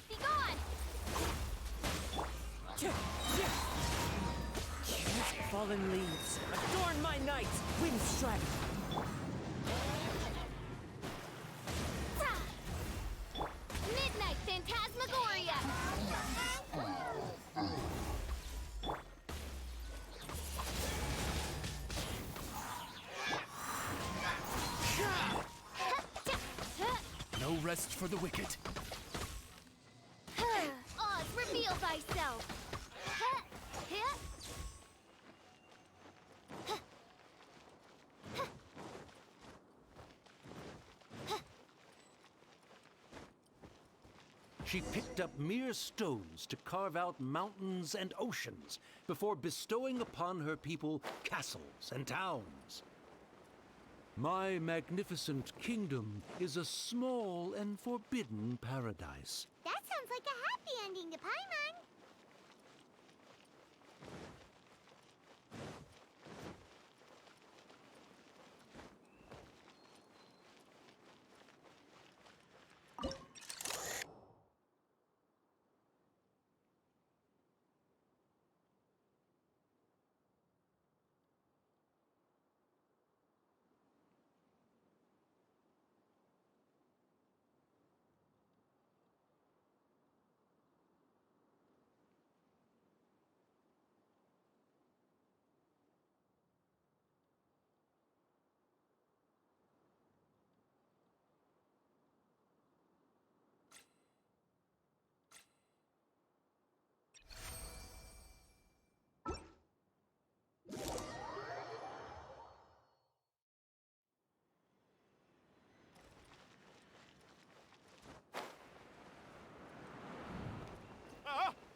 Speaker 1: Be gone!
Speaker 3: Fallen leaves, adorn my night! Wind strike!
Speaker 1: Midnight Phantasmagoria!
Speaker 8: No rest for the wicked.
Speaker 1: Oz, reveal thyself!
Speaker 5: She picked up mere stones to carve out mountains and oceans before bestowing upon her people castles and towns. My magnificent kingdom is a small and forbidden paradise.
Speaker 1: That sounds like a happy ending to Paimon.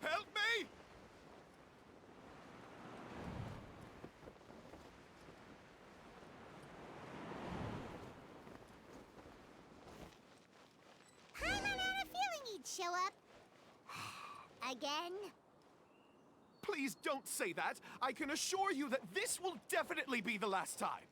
Speaker 6: Help me!
Speaker 1: Paimon had a feeling he'd show up. Again?
Speaker 6: Please don't say that. I can assure you that this will definitely be the last time.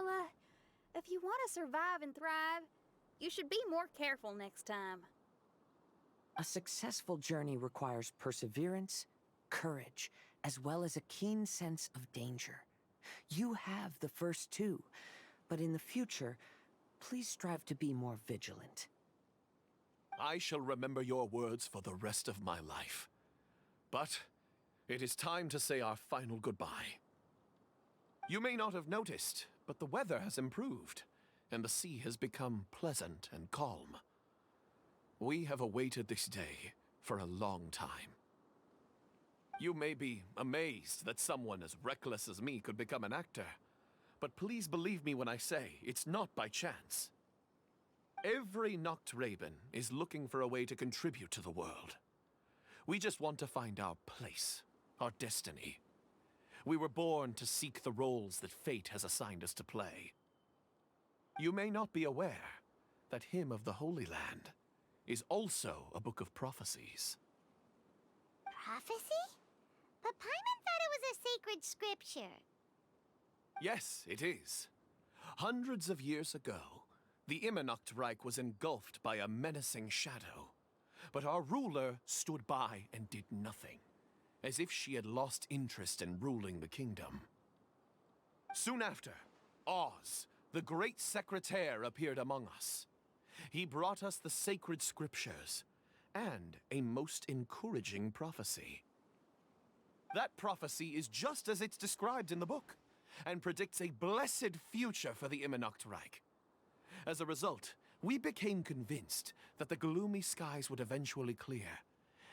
Speaker 2: Well, if you want to survive and thrive, you should be more careful next time.
Speaker 3: A successful journey requires perseverance, courage, as well as a keen sense of danger. You have the first two, but in the future, please strive to be more vigilant.
Speaker 6: I shall remember your words for the rest of my life. But it is time to say our final goodbye. You may not have noticed, but the weather has improved, and the sea has become pleasant and calm. We have awaited this day for a long time. You may be amazed that someone as reckless as me could become an actor, but please believe me when I say it's not by chance. Every Nachtraben is looking for a way to contribute to the world. We just want to find our place, our destiny. We were born to seek the roles that fate has assigned us to play. You may not be aware that Hymn of the Holy Land is also a book of prophecies.
Speaker 1: Prophecy? But Paimon thought it was a sacred scripture.
Speaker 6: Yes, it is. Hundreds of years ago, the Immernachtreich was engulfed by a menacing shadow. But our ruler stood by and did nothing, as if she had lost interest in ruling the kingdom. Soon after, Oz, the great secretaire, appeared among us. He brought us the sacred scriptures and a most encouraging prophecy. That prophecy is just as it's described in the book, and predicts a blessed future for the Immernachtreich. As a result, we became convinced that the gloomy skies would eventually clear,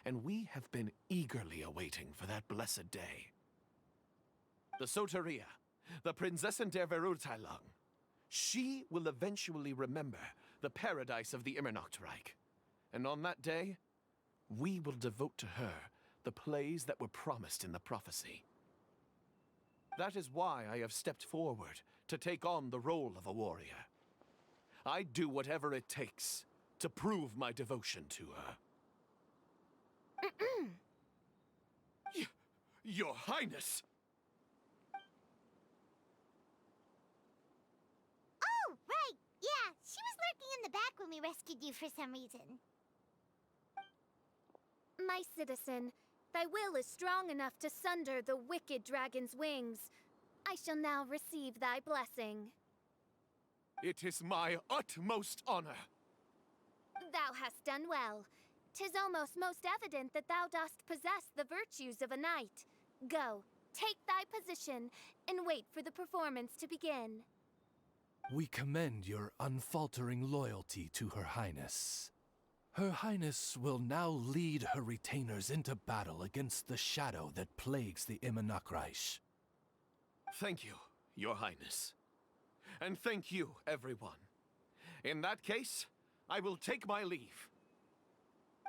Speaker 6: and we have been eagerly awaiting for that blessed day. The Soteria, the Prinzessin der Verurteilung, she will eventually remember the paradise of the Immernachtreich, and on that day, we will devote to her the plays that were promised in the prophecy. That is why I have stepped forward to take on the role of a warrior. I'd do whatever it takes to prove my devotion to her. Your Highness!
Speaker 1: Oh, right! Yeah, she was lurking in the back when we rescued you for some reason. My citizen, thy will is strong enough to sunder the wicked dragon's wings. I shall now receive thy blessing.
Speaker 6: It is my utmost honor.
Speaker 1: Thou hast done well. 'Tis almost most evident that thou dost possess the virtues of a knight. Go, take thy position, and wait for the performance to begin.
Speaker 8: We commend your unfaltering loyalty to Her Highness. Her Highness will now lead her retainers into battle against the shadow that plagues the Immernachtreich.
Speaker 6: Thank you, Your Highness. And thank you, everyone. In that case, I will take my leave.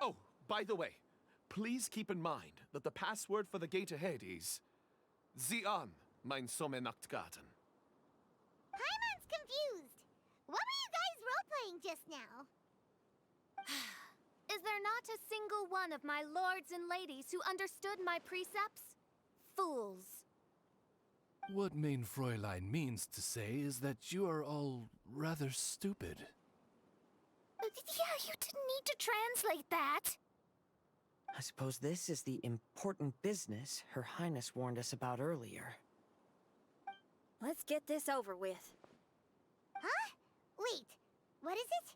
Speaker 6: Oh, by the way, please keep in mind that the password for the gate ahead is Zian, mein Sommernachtgarten.
Speaker 1: Paimon's confused. What were you guys role-playing just now? Is there not a single one of my lords and ladies who understood my precepts? Fools.
Speaker 8: What Mein Fräulein means to say is that you are all rather stupid.
Speaker 4: Yeah, you didn't need to translate that.
Speaker 3: I suppose this is the important business Her Highness warned us about earlier.
Speaker 2: Let's get this over with.
Speaker 1: Huh? Wait, what is it?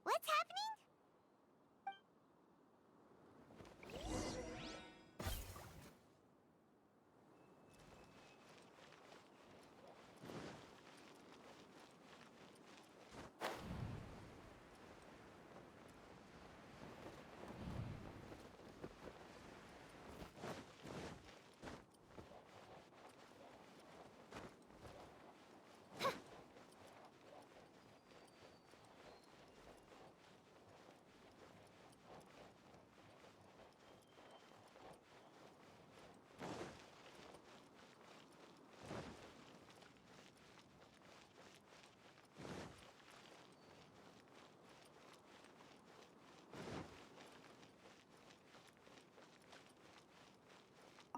Speaker 1: What's happening?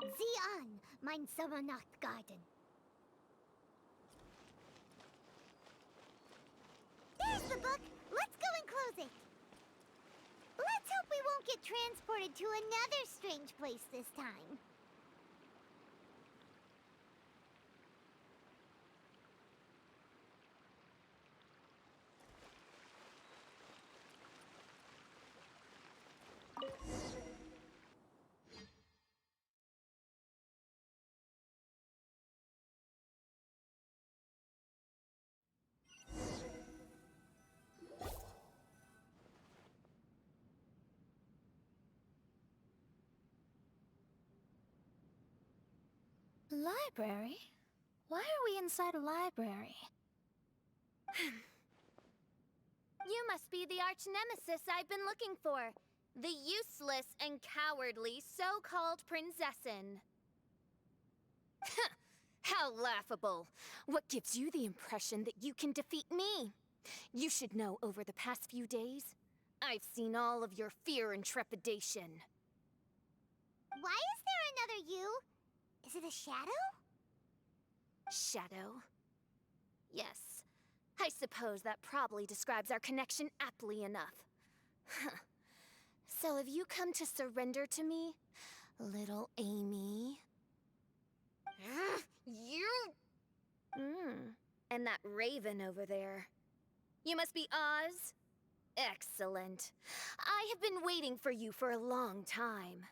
Speaker 1: Zian, mein Sommernachtgarten. get transported to another strange place this time.
Speaker 4: Library? Why are we inside a library?
Speaker 1: You must be the arch nemesis I've been looking for. The useless and cowardly so-called Princessin. How laughable. What gives you the impression that you can defeat me? You should know over the past few days, I've seen all of your fear and trepidation.
Speaker 12: Why is there another you? Is it a shadow?
Speaker 1: Shadow? Yes. I suppose that probably describes our connection aptly enough. So have you come to surrender to me, little Amy? You! And that raven over there. You must be Oz? Excellent. I have been waiting for you for a long time.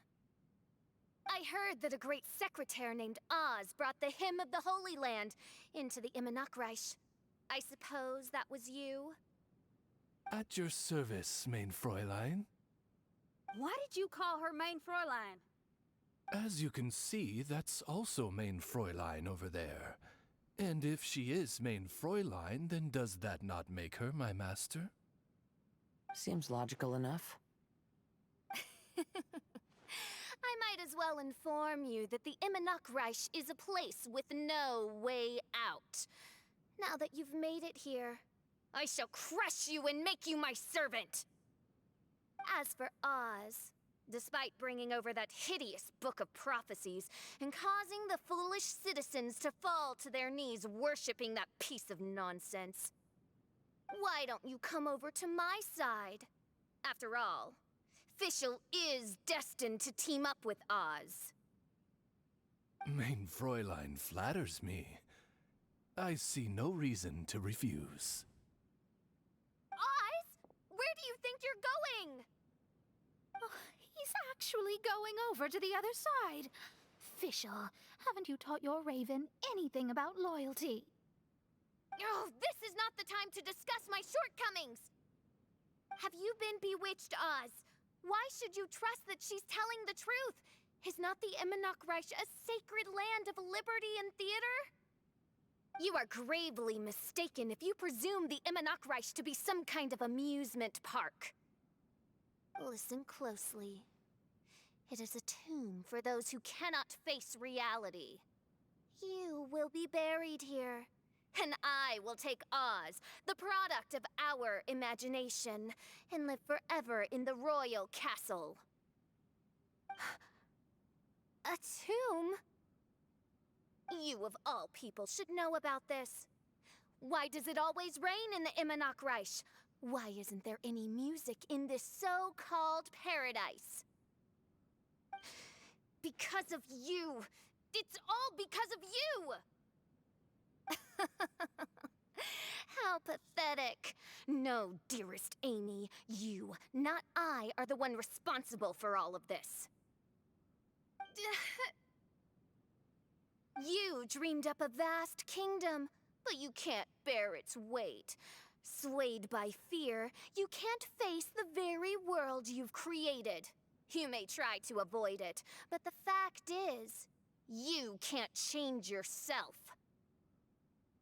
Speaker 1: I heard that a great secretary named Oz brought the Hymn of the Holy Land into the Immernachtreich. I suppose that was you?
Speaker 8: At your service, mein Fräulein.
Speaker 2: Why did you call her mein Fräulein?
Speaker 8: As you can see, that's also mein Fräulein over there. And if she is mein Fräulein, then does that not make her my master?
Speaker 3: Seems logical enough.
Speaker 1: I might as well inform you that the Immernachtreich is a place with no way out. Now that you've made it here, I shall crush you and make you my servant! As for Oz, despite bringing over that hideous book of prophecies and causing the foolish citizens to fall to their knees worshipping that piece of nonsense, why don't you come over to my side? After all, Fischl is destined to team up with Oz.
Speaker 8: Mein Fräulein flatters me. I see no reason to refuse.
Speaker 1: Oz? Where do you think you're going?
Speaker 4: Oh, he's actually going over to the other side. Fischl, haven't you taught your raven anything about loyalty?
Speaker 1: Oh, this is not the time to discuss my shortcomings! Have you been bewitched, Oz? Why should you trust that she's telling the truth? Is not the Immernachtreich a sacred land of liberty and theater? You are gravely mistaken if you presume the Immernachtreich to be some kind of amusement park. Listen closely. It is a tomb for those who cannot face reality. You will be buried here, and I will take Oz, the product of our imagination, and live forever in the royal castle. A tomb? You of all people should know about this. Why does it always rain in the Immernachtreich? Why isn't there any music in this so-called paradise? Because of you! It's all because of you! How pathetic. No, dearest Amy, you, not I, are the one responsible for all of this. You dreamed up a vast kingdom, but you can't bear its weight. Swayed by fear, you can't face the very world you've created. You may try to avoid it, but the fact is, you can't change yourself.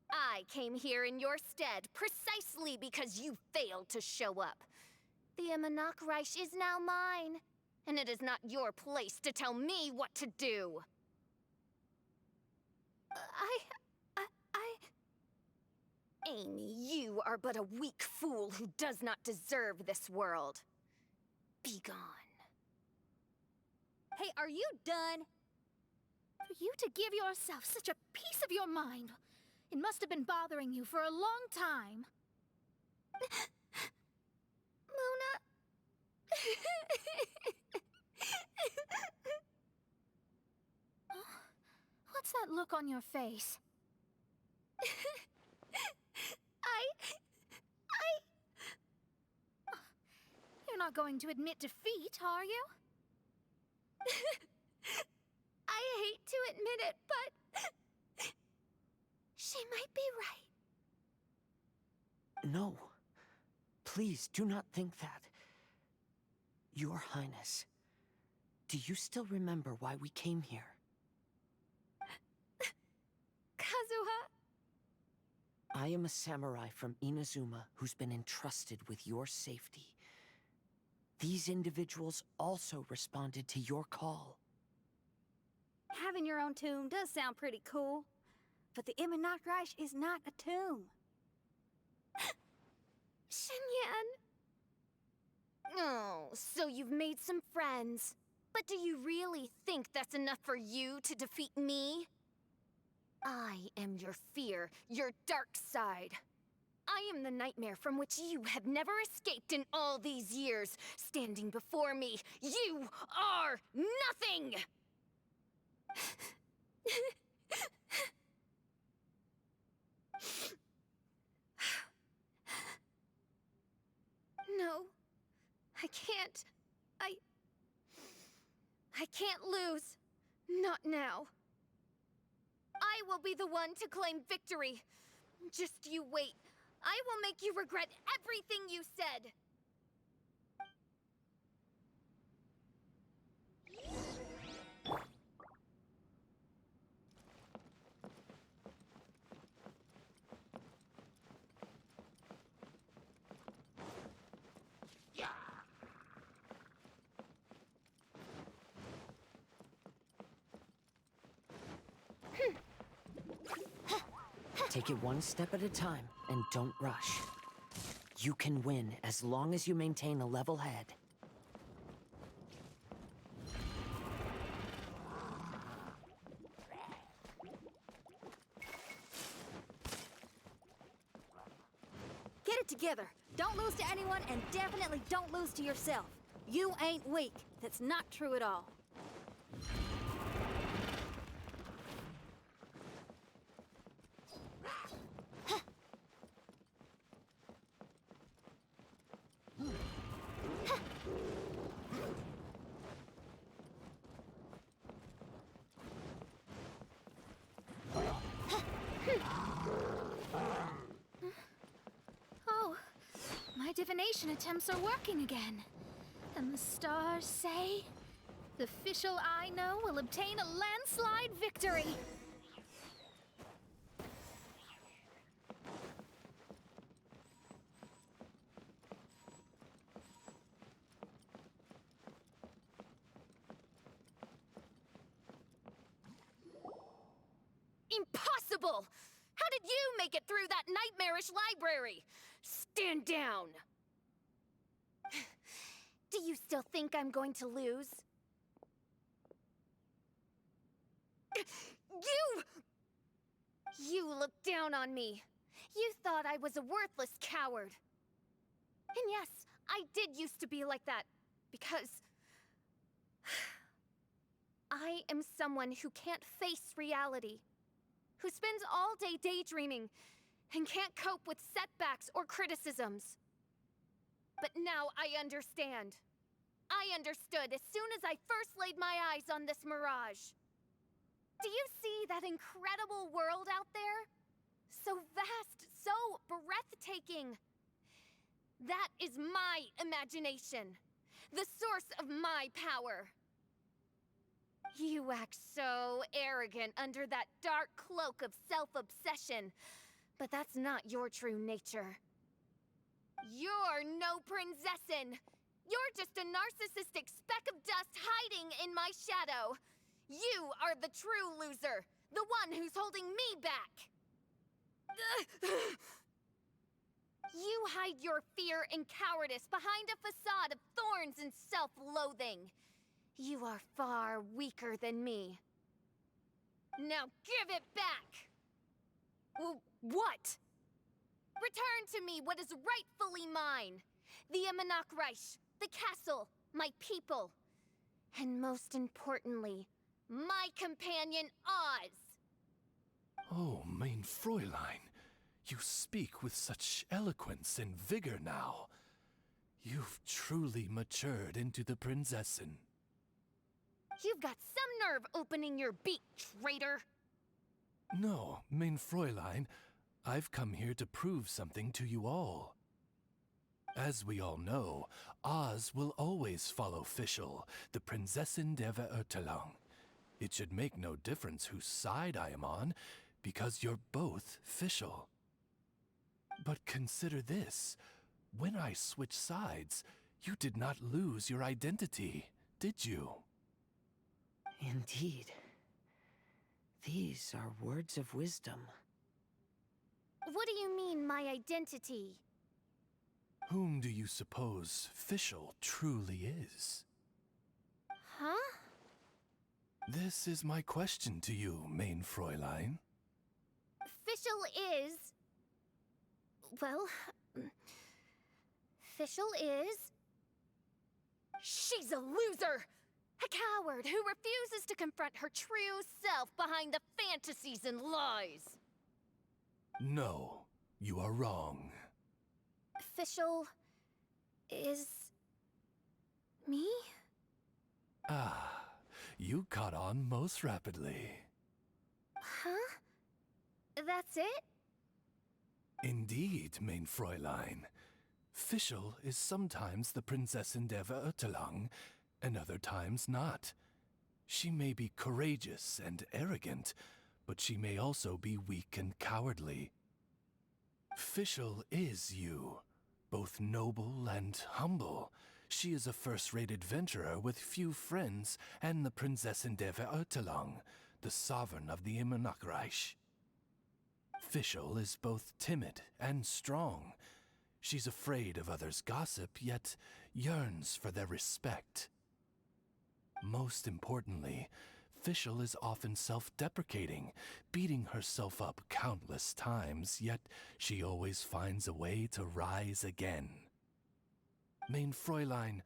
Speaker 1: I came here in your stead precisely because you failed to show up. The Immernachtreich is now mine, and it is not your place to tell me what to do. Amy, you are but a weak fool who does not deserve this world. Be gone.
Speaker 2: Hey, are you done?
Speaker 4: For you to give yourself such a piece of your mind, it must have been bothering you for a long time.
Speaker 1: Luna,
Speaker 4: What's that look on your face? You're not going to admit defeat, are you?
Speaker 1: I hate to admit it, but she might be right.
Speaker 3: No. Please do not think that. Your Highness, do you still remember why we came here?
Speaker 1: Kazuha?
Speaker 3: I am a samurai from Inazuma who's been entrusted with your safety. These individuals also responded to your call.
Speaker 2: Having your own tomb does sound pretty cool, but the Immernachtreich is not a tomb.
Speaker 1: Shinyan. Oh, so you've made some friends. But do you really think that's enough for you to defeat me? I am your fear, your dark side. I am the nightmare from which you have never escaped in all these years. Standing before me, you are nothing! No, I can't. I can't lose. Not now. I will be the one to claim victory. Just you wait. I will make you regret everything you said.
Speaker 3: Take it one step at a time, and don't rush. You can win as long as you maintain a level head.
Speaker 2: Get it together. Don't lose to anyone, and definitely don't lose to yourself. You ain't weak. That's not true at all.
Speaker 4: Oh, my divination attempts are working again. And the stars say the official I know will obtain a landslide victory.
Speaker 1: Impossible! How did you make it through that nightmarish library? Stand down! Do you still think I'm going to lose? You looked down on me. You thought I was a worthless coward. And yes, I did used to be like that, because I am someone who can't face reality, who spends all day daydreaming and can't cope with setbacks or criticisms. But now I understand. I understood as soon as I first laid my eyes on this mirage. Do you see that incredible world out there? So vast, so breathtaking. That is my imagination, the source of my power. You act so arrogant under that dark cloak of self-obsession, but that's not your true nature. You're no princessin! You're just a narcissistic speck of dust hiding in my shadow! You are the true loser, the one who's holding me back! You hide your fear and cowardice behind a facade of thorns and self-loathing. You are far weaker than me. Now give it back! What? Return to me what is rightfully mine. The Immernachtreich, the castle, my people, and most importantly, my companion Oz.
Speaker 8: Oh, mein Fräulein, you speak with such eloquence and vigor now. You've truly matured into the Prinzessin.
Speaker 1: You've got some nerve opening your beak, traitor!
Speaker 8: No, mein Fräulein, I've come here to prove something to you all. As we all know, Oz will always follow Fischl, the Prinzessin der Verurteilung. It should make no difference whose side I am on, because you're both Fischl. But consider this. When I switched sides, you did not lose your identity, did you?
Speaker 3: Indeed. These are words of wisdom.
Speaker 1: What do you mean, my identity?
Speaker 8: Whom do you suppose Fischl truly is?
Speaker 1: Huh?
Speaker 8: This is my question to you, mein Fräulein.
Speaker 1: Fischl is... Well... Fischl is... She's a loser! A coward who refuses to confront her true self behind the fantasies and lies!
Speaker 8: No, you are wrong.
Speaker 1: Fischl... is... me?
Speaker 8: Ah, you caught on most rapidly.
Speaker 1: Huh? That's it?
Speaker 8: Indeed, mein Fräulein. Fischl is sometimes the Prinzessin der Verurteilung, and other times not. She may be courageous and arrogant, but she may also be weak and cowardly. Fischl is you, both noble and humble. She is a first-rate adventurer with few friends and the Prinzessin der Verurteilung, the sovereign of the Immernachtreich. Fischl is both timid and strong. She's afraid of others' gossip, yet yearns for their respect. Most importantly, Fischl is often self-deprecating, beating herself up countless times, yet she always finds a way to rise again. Mein Fräulein,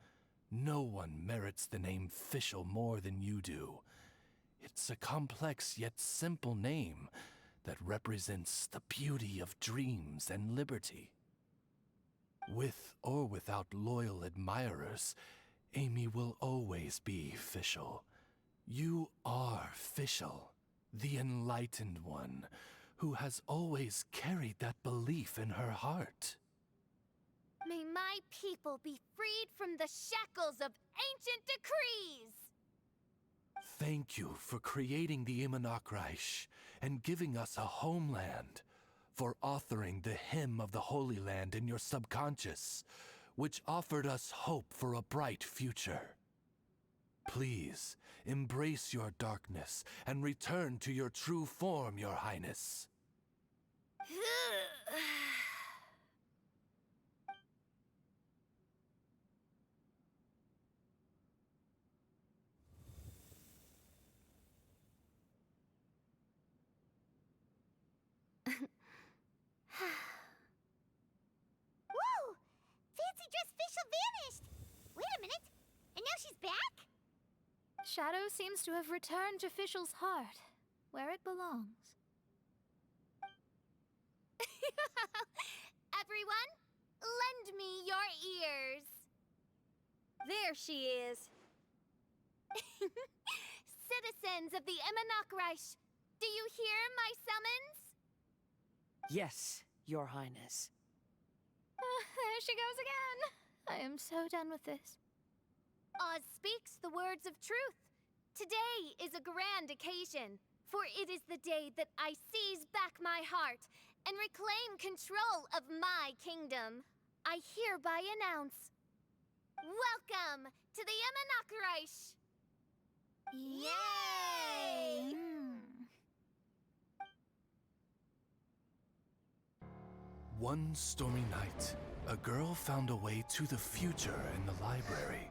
Speaker 8: no one merits the name Fischl more than you do. It's a complex yet simple name that represents the beauty of dreams and liberty. With or without loyal admirers, Amy will always be Fischl. You are Fischl, the enlightened one, who has always carried that belief in her heart.
Speaker 1: May my people be freed from the shackles of ancient decrees!
Speaker 8: Thank you for creating the Immernachtreich and giving us a homeland, for authoring the hymn of the Holy Land in your subconscious, which offered us hope for a bright future. Please, embrace your darkness and return to your true form, Your Highness.
Speaker 12: Whoa! Fancy dress Fischl vanished! Wait a minute, and now she's back?
Speaker 4: Shadow seems to have returned to Fischl's heart, where it belongs.
Speaker 1: Everyone, lend me your ears.
Speaker 2: There she is.
Speaker 1: Citizens of the Immernachtreich, do you hear my summons?
Speaker 3: Yes, Your Highness.
Speaker 4: There she goes again. I am so done with this.
Speaker 1: Oz speaks the words of truth. Today is a grand occasion, for it is the day that I seize back my heart and reclaim control of my kingdom. I hereby announce, welcome to the Immernachtreich! Yay!
Speaker 8: One stormy night, a girl found a way to the future in the library.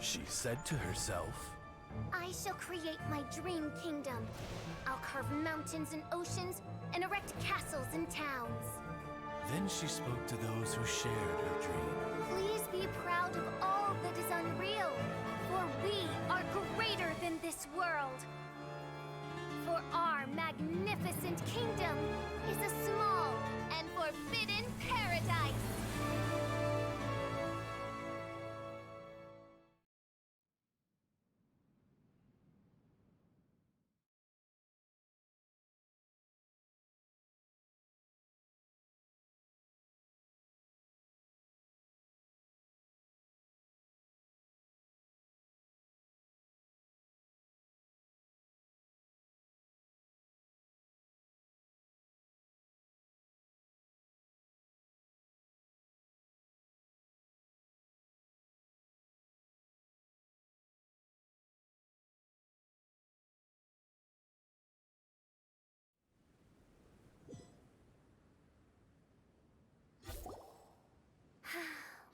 Speaker 8: She said to herself,
Speaker 1: I shall create my dream kingdom. I'll carve mountains and oceans and erect castles and towns.
Speaker 8: Then she spoke to those who shared her dream.
Speaker 1: Please be proud of all that is unreal, for we are greater than this world. For our magnificent kingdom is a small and forbidden paradise.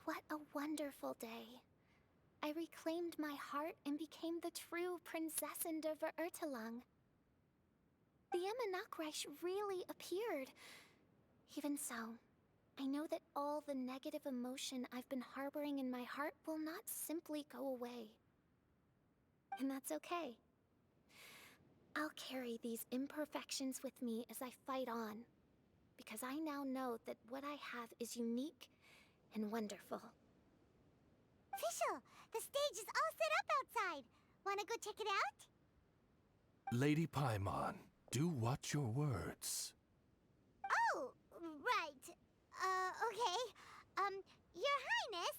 Speaker 1: What a wonderful day. I reclaimed my heart and became the true Prinzessin der Verurteilung. The Immernachtreich really appeared. Even so, I know that all the negative emotion I've been harboring in my heart will not simply go away. And that's okay. I'll carry these imperfections with me as I fight on, because I now know that what I have is unique and wonderful.
Speaker 12: Official, the stage is all set up outside. Wanna go check it out?
Speaker 8: Lady Paimon, do watch your words.
Speaker 12: Oh, right. Okay. Your Highness,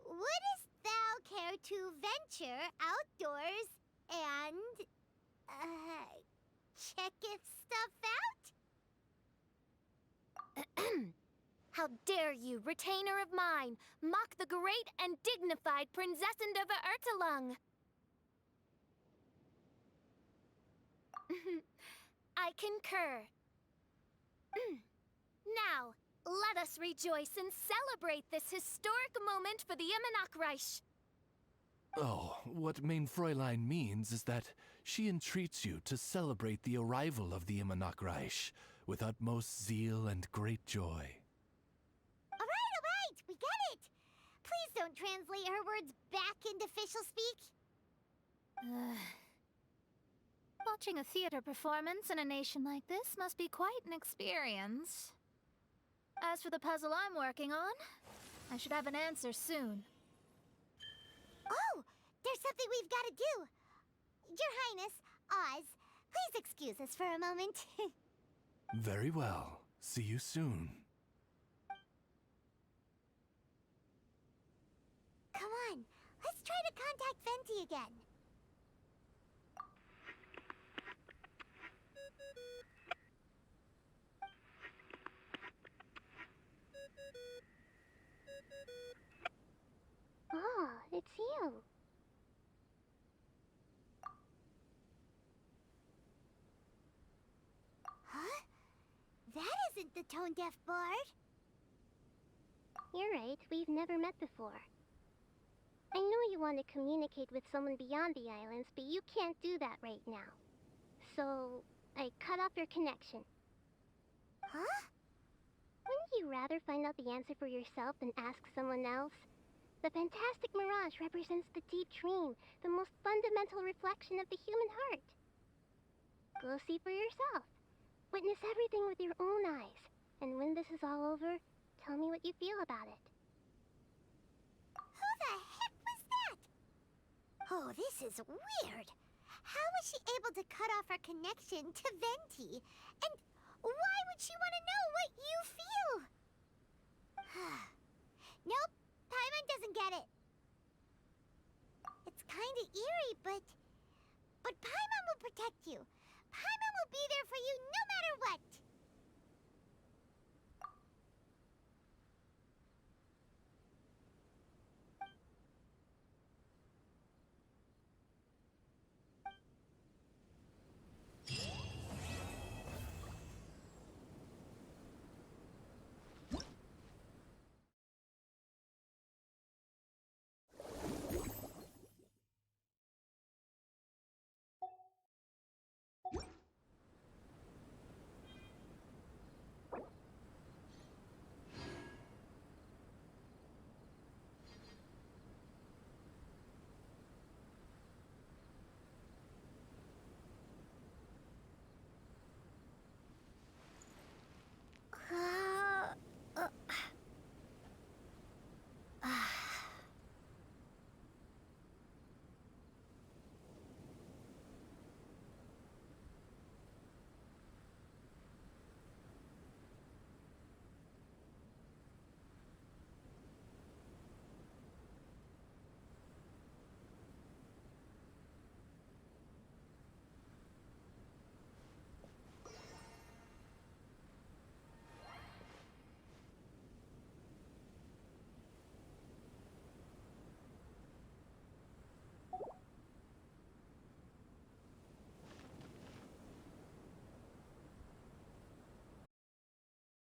Speaker 12: wouldst thou care to venture outdoors and, check if stuff out?
Speaker 1: How dare you, retainer of mine, mock the great and dignified Prinzessin der Verurteilung! I concur. Now, let us rejoice and celebrate this historic moment for the Immernachtreich.
Speaker 8: Oh, what Mein Fräulein means is that she entreats you to celebrate the arrival of the Immernachtreich with utmost zeal and great joy.
Speaker 12: Alright, we get it! Please don't translate her words back into official speak.
Speaker 4: Watching a theater performance in a nation like this must be quite an experience. As for the puzzle I'm working on, I should have an answer soon.
Speaker 12: Oh, there's something we've got to do. Your Highness, Oz, please excuse us for a moment.
Speaker 8: Very well. See you soon.
Speaker 12: Come on, let's try to contact Venti again.
Speaker 1: Oh, it's you.
Speaker 12: Huh? That isn't the tone-deaf bard.
Speaker 1: You're right, we've never met before. I know you want to communicate with someone beyond the islands, but you can't do that right now. So, I cut off your connection.
Speaker 12: Huh?
Speaker 1: Wouldn't you rather find out the answer for yourself than ask someone else? The fantastic mirage represents the deep dream, the most fundamental reflection of the human heart. Go see for yourself. Witness everything with your own eyes. And when this is all over, tell me what you feel about it.
Speaker 12: Who the heck was that? Oh, this is weird. How was she able to cut off her connection to Venti? And why would she want to know what you feel? Nope, Paimon doesn't get it. It's kinda eerie, but Paimon will protect you. Paimon will be there for you no